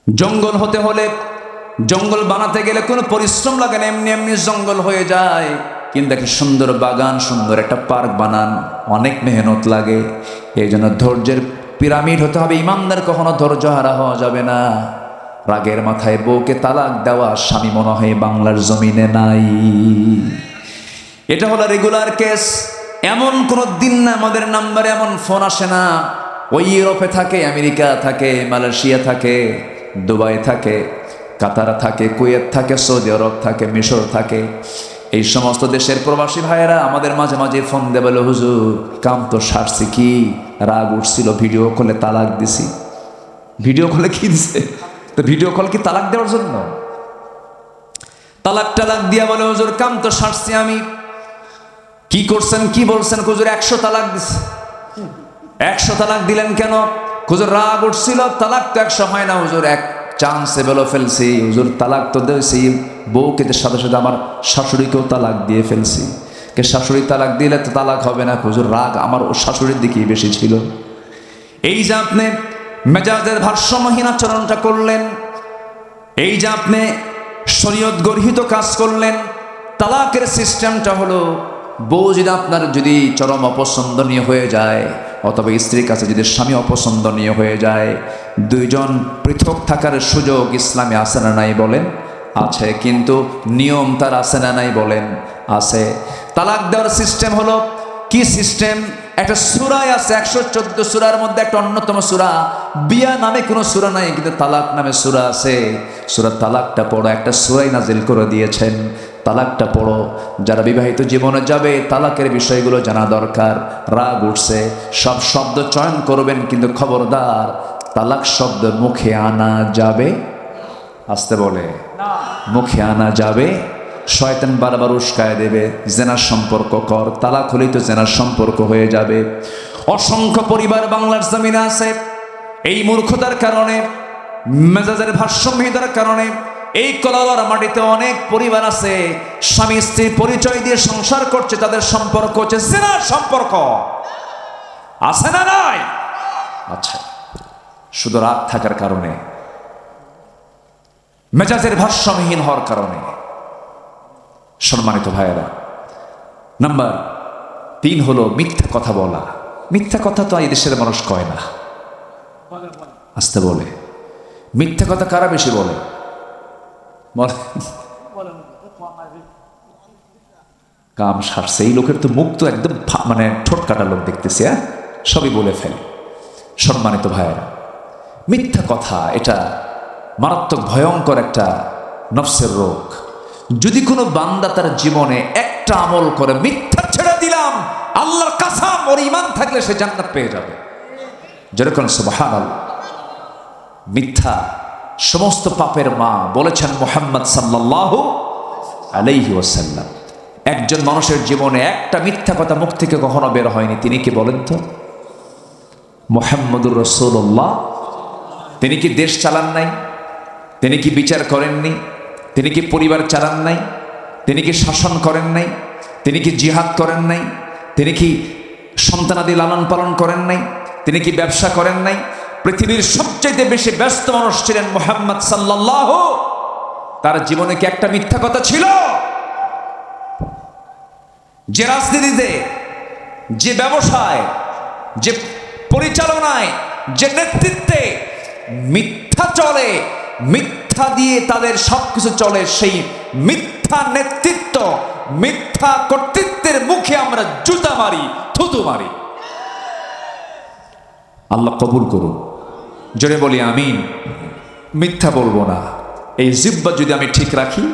জঙ্গল হতে হলে, জঙ্গল বানাতে গেলে কোনো পরিশ্রম লাগে না, এমনি এমনি জঙ্গল হয়ে যায়। কিন্তু একটা সুন্দর বাগান, সুন্দর একটা পার্ক বানান অনেক মেহনত লাগে। এই জন্য ধৈর্যের পিরামিড হতে হবে। ইমানদার কখনো ধৈর্য হারা হওয়া যাবে না। রাগের মাথায় বউকে তালাক দেওয়া স্বামী মনে হয় বাংলার জমিনে নাই। এটা হলো রেগুলার কেস। এমন কোনো দিন না আমাদের নাম্বারে এমন ফোন আসে না। ওই ইউরোপে থাকে, আমেরিকা থাকে, মালয়েশিয়া থাকে, দুবাই থাকে, কাতার থাকে, কুয়েত থাকে, সৌদি আরব থাকে, মিশর থাকে, এই সমস্ত দেশের প্রবাসী ভাইয়েরা আমাদের মাঝে মাঝে ফোন দিয়ে বলে হুজুর কাম তো সারছি, কি রাগ উঠছিল, ভিডিও কলে তালাক দিছি। ভিডিও কলে কি দিছে? তো ভিডিও কল কি তালাক দেওয়ার জন্য? তালাক টালাক দিয়া বলে হুজুর কাম তো সারছি আমি। কি করছেন, কি বলছেন? হুজুর 100 তালাক দিছে। 100 তালাক দিলেন কেন? হুজুর রাগ উঠছিল, তালাক তো 100 হয় না হুজুর, এক চান্সে বলে ফেলছি হুজুর, তালাক তো দিয়েছি। বউকে সাথে সাথে আমার শাশুড়িকেও তালাক দিয়ে ফেলছি। কে শাশুড়ি তালাক দিলে তো তালাক হবে না হুজুর, রাগ আমার ও শাশুড়ির দিকেই বেশি ছিল। এই যে আপনি মেজাজের ভারসাম্যহীন আচরণটা করলেন, এই যে আপনি শরীয়ত গর্হিত কাজ করলেন, তালাকের সিস্টেমটা হলো বউ যদি আপনার যদি চরম অপছন্দনীয় হয়ে যায়, অথবা স্ত্রীর কাছে যদি স্বামী অপছন্দনীয় হয়ে যায়, দুইজন পৃথক থাকার সুযোগ ইসলামে আছে না নাই বলেন? আছে। কিন্তু নিয়ম তার আছে না নাই বলেন? আছে। তালাক দেওয়ার সিস্টেম হলো কি সিস্টেম? একটা সূরায় আছে, 114 সূরার মধ্যে একটা অন্যতম সূরা। বিয়া নামে কোনো সূরা নাই, কিন্তু তালাক নামে সূরা আছে। সূরা তালাকটা পড়ো, একটা সূরাই নাজিল করে দিয়েছেন। তালাকটা পড়ো। যারা বিবাহিত জীবনে যাবে তালাকের বিষয়গুলো জানা দরকার। রাগ উঠছে, সব শব্দ চয়ন করবেন, কিন্তু খবরদার তালাক শব্দ মুখে আনা যাবে, আসতে বলে মুখে আনা যাবে। শয়তান বারবার উস্কায় দেবে, জেনার সম্পর্ক কর, তালাক হলেই তো জেনার সম্পর্ক হয়ে যাবে। অসংখ্য পরিবার বাংলার জমিনে আছে এই মূর্খতার কারণে, মেজাজের ভারসাম্যহীনতার কারণে। এই কলার মাটিতে অনেক পরিবার আছে স্বামী স্ত্রীর পরিচয় দিয়ে সংসার করছে, তাদের সম্পর্ক হচ্ছে জেনার সম্পর্ক। আছে না নাই? আচ্ছা। শুধু রাগ থাকার কারণে, মেজাজের ভারসাম্যহীন হওয়ার কারণে। সম্মানিত ভাইয়েরা, নাম্বার 3 হলো মিথ্যা কথা বলা। মিথ্যা কথা তো এই দেশের মানুষ কয় না, আসতে বলে। মিথ্যা কথা কারা বেশি বলে? কাম সারছে এই লোকের তো মুখ তো একদম মানে ঠোঁট কাটা লোক দেখতেছে, হ্যাঁ, সবই বলে ফেলে। সম্মানিত ভাইয়েরা, মিথ্যা কথা এটা মারাত্মক ভয়ঙ্কর একটা নফসের রোগ। যদি কোনো বান্দা তার জীবনে একটা আমল করে, মিথ্যা ছেড়ে দিলাম, আল্লাহর কাসাম ওর ঈমান থাকলে সে জান্নাত পেয়ে যাবে। যেরকম সুবহানাল্লাহ। মিথ্যা সমস্ত পাপের মা বলেছেন মুহাম্মদ সাল্লাল্লাহু আলাইহি ওয়াসাল্লাম। একজন মানুষের জীবনে একটা মিথ্যা কথা মুখ থেকে কখনো বের হয়নি, তিনি কি বলেন তো? মুহাম্মদুর রাসূলুল্লাহ। তিনি কি দেশ চালান নাই? তিনি কি বিচার করেননি? তিনি কি পরিবার চালান নাই? তিনি কি শাসন করেন নাই? তিনি কি জিহাদ করেন নাই? তিনি কি সন্তানাদি লালন পালন করেন নাই? তিনি কি ব্যবসা করেন নাই? পৃথিবীর সবচেয়ে বেশি ব্যস্ত মানুষ ছিলেন মুহাম্মদ সাল্লাল্লাহু। তার জীবনে কি একটা মিথ্যা কথা ছিল? যে রাজনীতিতে, যে ব্যবসায়, যে পরিচালনায়, যে নেতৃত্বে মিথ্যা চলে, মিথ্যা দিয়ে তাদের সবকিছু চলে, সেই মিথ্যা নেতৃত্ব, মিথ্যা কর্তৃত্বের মুখে আমরা জুতা মারি, থুতু মারি। আল্লাহ কবুল করুন। জোরে বলি আমিন। মিথ্যা বলবো না। এই জিহ্বা যদি আমি ঠিক রাখি,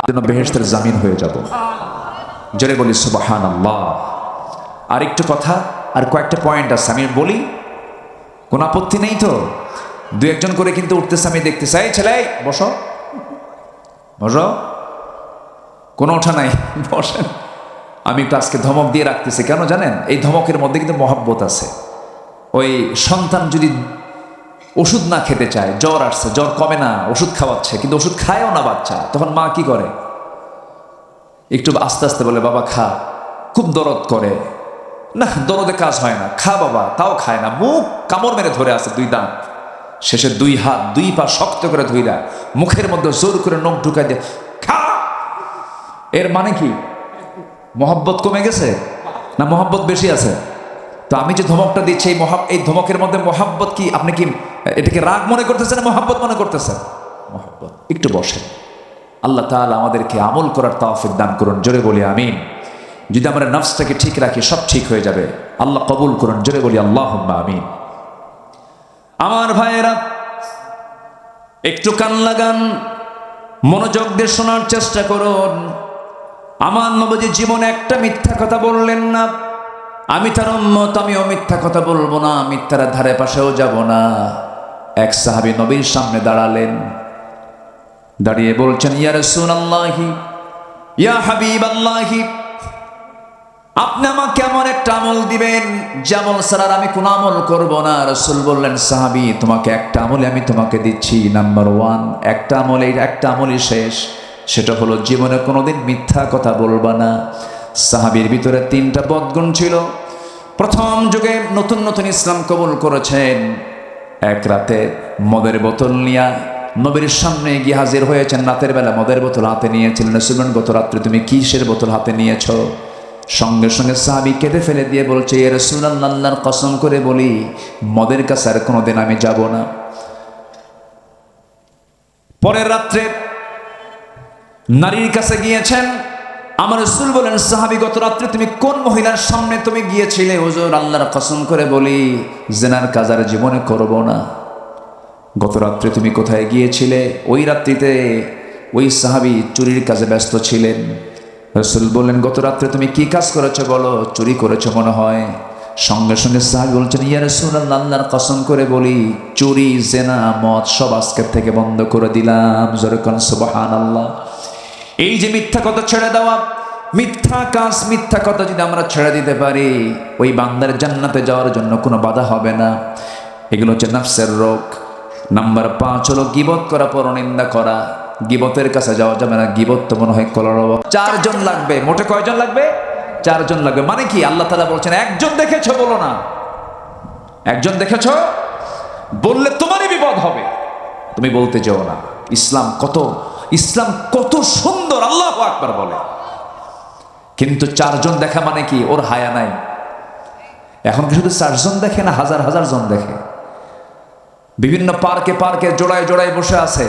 আপনার বেহেশতের জামিন হয়ে যাব। জোরে বলি সুবহানাল্লাহ। আর একটু কথা, আর কয়েকটা পয়েন্ট আছে, আমি বলি, কোনো আপত্তি নেই তো? দু একজন করে কিন্তু উঠতেছে, আমি দেখতে চাই। ছেলে বসো, বসো, কোনো ওঠা নাই, বসেন। আমি একটু আজকে ধমক দিয়ে রাখতেছি, কেন জানেন? এই ধমকের মধ্যে কিন্তু মহব্বত আছে। ওই সন্তান যদি ওষুধ না খেতে চায়, জ্বর আসছে, জ্বর কমে না, ওষুধ খাওয়াচ্ছে, কিন্তু ওষুধ খায়ও না বাচ্চা, তখন মা কি করে? একটু আস্তে আস্তে বলে বাবা খা, খুব দরদ করে, না দরদে কাজ হয় না, খা বাবা, তাও খায় না, মুখ কামড় মেরে ধরে আছে, দুই দাঁত, শেষে দুই হাত দুই পা শক্ত করে ধইরা মুখের মধ্যে জোর করে নখ ঢুকাই দিয়ে খা। এর মানে কি? মহব্বত কমে গেছে না মহব্বত বেশি আছে? তো আমি যে ধমকটা দিচ্ছি, এই ধমকের মধ্যে মহব্বত কি? আপনি কি এটাকে রাগ মনে করতেছেন না মহব্বত মনে করতেছেন? মহব্বত। একটু বসেন। আল্লাহ তাআলা আমাদেরকে আমল করার তৌফিক দান করুন। জোরে বলি আমিন। যদি আমরা নফসটাকে ঠিক রাখি, সব ঠিক হয়ে যাবে। আল্লাহ কবুল করুন। জোরে বলি আল্লাহুম্মা আমিন। আমার ভাইয়েরা, একটু কান লাগান, মনোযোগ দিয়ে শোনার চেষ্টা করুন। আমার নবী জীবনে একটা মিথ্যা কথা বললেন না। আমি তার উম্মত, আমিও মিথ্যা কথা বলবো না, মিথ্যার ধারে পাশেও যাব না। এক সাহাবী নবীর সামনে দাঁড়ালেন, দাঁড়িয়ে বলছেন, ইয়া রাসূলুল্লাহি, ইয়া হাবিবাল্লাহি, আপনি আমাকে এমন একটা আমল দিবেন যে আমল ছাড়া আমি কোনো আমল করব না। রাসূল বললেন, সাহাবী তোমাকে একটা আমলে আমি তোমাকে দিচ্ছি, নাম্বার 1, একটা আমলে, একটা আমলই শেষ, সেটা হলো জীবনে কোনোদিন মিথ্যা কথা বলবা না। সাহাবীর ভিতরে 3টা বদগুণ ছিল। প্রথম যুগে নতুন নতুন ইসলাম কবুল করেছেন। এক রাতে মদের বোতল নিয়ে নবীর সামনে গিয়ে হাজির হয়েছেন। রাতের বেলা মদের বোতল হাতে নিয়েছিলেন। রাসূল গত রাত্রে তুমি কিসের বোতল হাতে নিয়েছো? সঙ্গে সঙ্গে সাহাবী কেঁদে ফেলে দিয়ে বলছে, ইয়া রাসূলুল্লাহ, আল্লাহর কসম করে বলি মদের কাছে আর কোনোদিন আমি যাব না। পরের রাত্রে নারীর কাছে গিয়েছেন। আমার রাসূল বলেন, সাহাবী গত রাত্রে তুমি কোন মহিলার সামনে তুমি গিয়েছিলে? হুজুর আল্লাহর কসম করে বলি জিনার কাজ আর জীবনে করব না। গত রাত্রে তুমি কোথায় গিয়েছিলে? ওই রাত্রিতে ওই সাহাবী চুরির কাজে ব্যস্ত ছিলেন। রাসূল বললেন, গত রাত্রে তুমি কি কাজ করেছো বলো? চুরি করেছো মনে হয়। সঙ্গে সঙ্গে সাহাবী বলছেন, ইয়া রাসূলুল্লাহ, আল্লাহর কসম করে বলি চুরি, জেনা, মদ সব আজকের থেকে বন্ধ করে দিলাম। জোরে কোন সুবহানাল্লাহ। এই যে মিথ্যা কথা ছেড়ে দেওয়া, মিথ্যা কাজ, মিথ্যা কথা যদি আমরা ছেড়ে দিতে পারি, ওই বান্দার জান্নাতে যাওয়ার জন্য কোনো বাধা হবে না। এগুলো হচ্ছে নফসের রোগ। নাম্বার 5 হলো গীবত করা, পরনিন্দা করা। গীবতের কাছে যাওয়া যাবে না। গীবত তো মনে হয় কলরব। 4 জন লাগবে। মোটে কয়জন লাগবে? 4 জন লাগবে। মানে কি? আল্লাহ তাআলা বলছেন, একজন দেখেছো বলো না। একজন দেখেছো বললে তোমারই বিপদ হবে, তুমি বলতে যাও না। ইসলাম কত সুন্দর, আল্লাহু আকবার বলে। কিন্তু 4 জন দেখা মানে কি? ওর হায়া নাই। এখন কি শুধু 4 জন দেখে না, হাজার হাজার জন দেখে। বিভিন্ন পার্কে জোড়ায় জোড়ায় বসে আছে।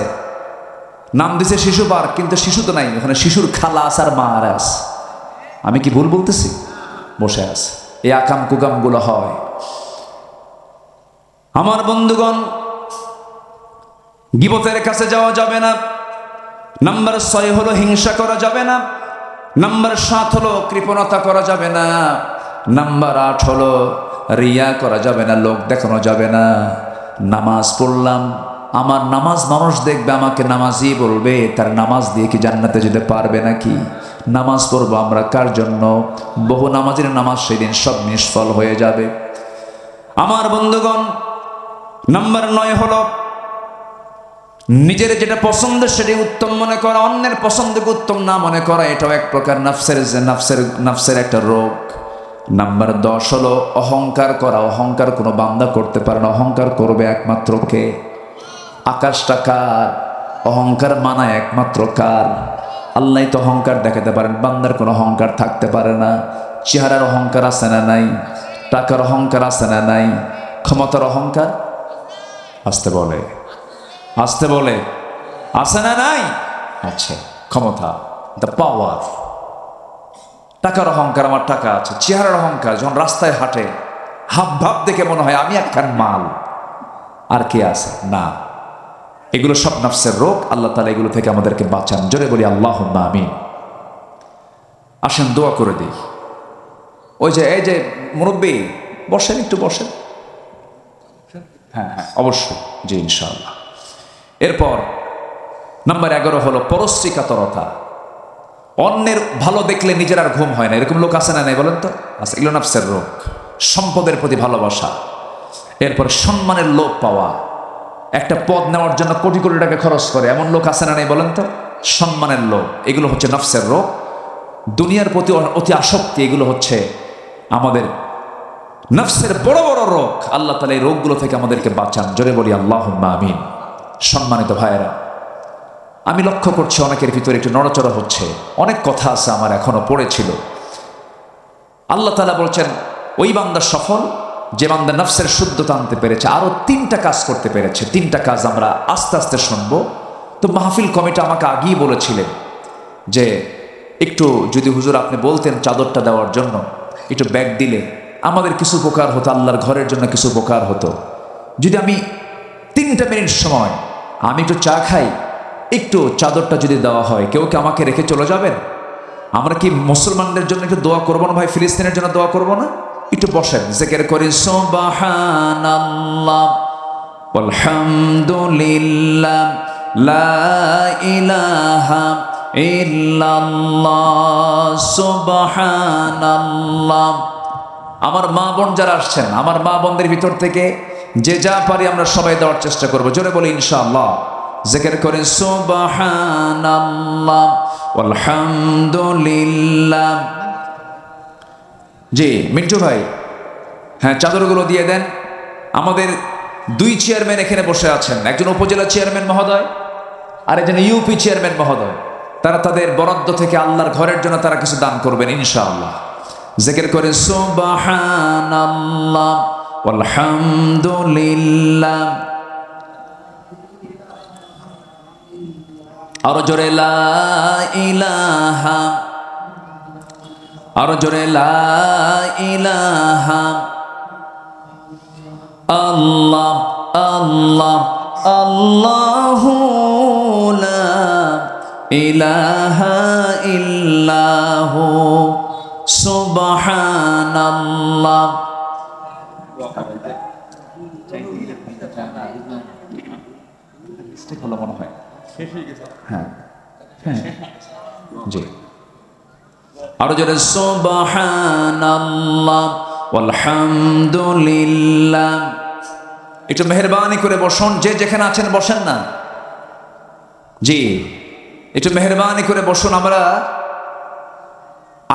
নাম দিছে শিশু পার্ক, কিন্তু শিশু তো নাই ওখানে। শিশুর খালা আছে আর মা আর আছে। আমি কি ভুল বলতেছি? বসে আছে। এই আকাম কুকাম গুলো হয়। আমার বন্ধুগণ, গীবতের কাছে যাওয়া যাবে না। নাম্বার 6 হলো হিংসা করা যাবে না। নাম্বার 7 হলো কৃপণতা করা যাবে না। নাম্বার 8 হলো রিয়া করা যাবে না, লোক দেখানো যাবে না। নামাজ পড়লাম, আমার নামাজ মানুষ দেখবে, আমাকে নামাজি বলবে, তার নামাজ দিয়ে কি জান্নাতে যেতে পারবে নাকি? নামাজ পড়বো আমরা কার জন্য? বহু নামাজের নামাজ সেদিন সব নিষ্ফল হয়ে যাবে। আমার বন্ধুগণ, নাম্বার 9 হলো নিজের যেটা পছন্দ সেটি উত্তম মনে করা, অন্যের পছন্দকে উত্তম না মনে করা। এটাও এক প্রকার নফসের একটা রোগ। নাম্বার 10 হলো অহংকার করা। অহংকার কোনো বান্দা করতে পারে না। অহংকার করবে একমাত্র কে? আকাশটা কার? অহংকার মানায় একমাত্র কার? আল্লাহ তো অহংকার দেখাতে পারেন। বান্দার কোনো অহংকার থাকতে পারে না। চেহারার অহংকার আছে না নাই? টাকার অহংকার আছে না নাই? ক্ষমতার অহংকার আসতে বলে আছে না নাই? আচ্ছা, ক্ষমতা, দ্য পাওয়ার। টাকার অহংকার, আমার টাকা আছে। চেহারার অহংকার, যখন রাস্তায় হাঁটে হাব ভাব দেখে মনে হয় আমি একখান মাল, আর কে আছে না। এগুলো সব নফসের রোগ। আল্লাহ তাআলা এগুলো থেকে আমাদেরকে বাঁচান। জোরে বলি আল্লাহুম্মা আমিন। আসেন দোয়া করে দিই। ওই যে এই যে মুরব্বী, বসেন, একটু বসেন। হ্যাঁ হ্যাঁ অবশ্যই, জি ইনশাআল্লাহ। এরপর নাম্বার 11 হলো পরশ্রী কাতরতা। অন্যের ভালো দেখলে নিজের আর ঘুম হয় না, এরকম লোক আছে না নাই বলেন তো? আছে। এগুলো নফসের রোগ। সম্পদের প্রতি ভালোবাসা, এরপর সম্মানের লোভ পাওয়া, একটা পদ নেওয়ার জন্য কোটি কোটি টাকা খরচ করে এমন লোক আছে না নাই বলেন তো? সম্মানের লোভ, এগুলো হচ্ছে নফসের রোগ। দুনিয়ার প্রতি অতি আসক্তি, এগুলো হচ্ছে আমাদের নফসের বড় বড় রোগ। আল্লাহ তাআলা এই রোগগুলো থেকে আমাদেরকে বাঁচান। জোরে বলি আল্লাহুম্মা আমিন। সম্মানিত ভাইয়েরা, আমি লক্ষ্য করছি অনেকের ভিতরে একটু নড়াচড়া হচ্ছে। অনেক কথা আছে আমার এখনো পড়েছিল। আল্লাহ তাআলা বলছেন ওই বান্দা সফল যে বান্দা নফসের শুদ্ধতা আনতে পেরেছে, আরো 3টা কাজ করতে পেরেছে। 3টা কাজ আমরা আস্তে আস্তে শুনবো। তো মাহফিল কমিটি আমাকে আগেই বলেছিলেন যে একটু যদি হুজুর আপনি বলতেন চাদরটা দেওয়ার জন্য, একটু ব্যাগ দিলে আমাদের কিছু উপকার হতো, আল্লাহর ঘরের জন্য কিছু উপকার হতো। যদি আমি 3টা মিনিট সময় আমি একটু চা খাই, একটু চাদরটা যদি দেওয়া হয়, কেউ কি আমাকে রেখে চলে যাবেন? আমরা কি মুসলমানদের জন্য একটু দোয়া করবো না ভাই? ফিলিস্তিনের জন্য দোয়া করবো না? একটু বসেন, জিকির করি সুবহানাল্লাহ আলহামদুলিল্লাহ লা ইলাহা ইল্লাল্লাহ সুবহানাল্লাহ। আমার মা বোন যারা আসছেন, আমার মা বোনদের ভিতর থেকে যে যা পারি আমরা সবাই দেওয়ার চেষ্টা করবো। জোরে বলি ইনশাআল্লাহ। জিকির করি সুবহানাল্লাহ আলহামদুলিল্লাহ। জি মিন্টু ভাই, হ্যাঁ চাদরগুলো দিয়ে দেন। আমাদের 2 চেয়ারম্যান এখানে বসে আছেন, একজন উপজেলা চেয়ারম্যান মহোদয় আর একজন ইউপি চেয়ারম্যান মহোদয়। তারা তাদের বরাদ্দ থেকে আল্লাহর ঘরের জন্য তারা কিছু দান করবেন ইনশাআল্লাহ। জিকির করে সুবহানাল্লাহ আলহামদুলিল্লাহ। আরো জোরে লা ইলাহা, আরো জোরে লা ইলাহা আল্লাহ আল্লাহ আল্লাহু লা ইলাহা ইল্লাহু সুবহানাল্লাহ। ভালো মনে হয়। হ্যাঁ হ্যাঁ জি। আরো জোরে সুবহানাল্লাহ আলহামদুলিল্লাহ। একটু মেহেরবানি করে বসুন, যে যেখানে আছেন বসেন না। জি একটু মেহেরবানি করে বসুন। আমরা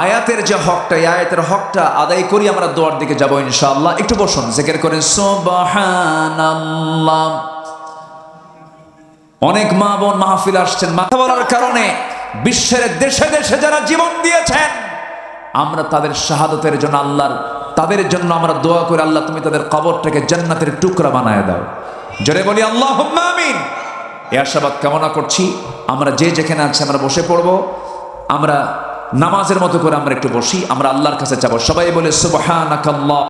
আয়াতের যে হকটা, এই আয়াতের হকটা আদায় করি, আমরা দোয়ার দিকে যাব ইনশাআল্লাহ। একটু বসুন, জিকির করেন সুবহানাল্লাহ। অনেক মা বোন মাহফিল আসছেন, মাথা বলার কারণে বিশ্বের দেশে দেশে যারা জীবন দিয়েছেন, আমরা তাদের শাহাদাতের জন্য আল্লাহর, তাদের জন্য আমরা দোয়া করি, আল্লাহ তুমি তাদের কবরটাকে জান্নাতের টুকরা বানায় দাও। জোরে বলি আল্লাহুম্মা আমিন। এই আশাবাদ কামনা করছি। আমরা যে যেখানে আছি আমরা বসে পড়বো। আমরা নামাজের মতো করে আমরা একটু বসি, আমরা আল্লাহর কাছে চাবো। সবাই বলে সুবহানাকাল্লাহ।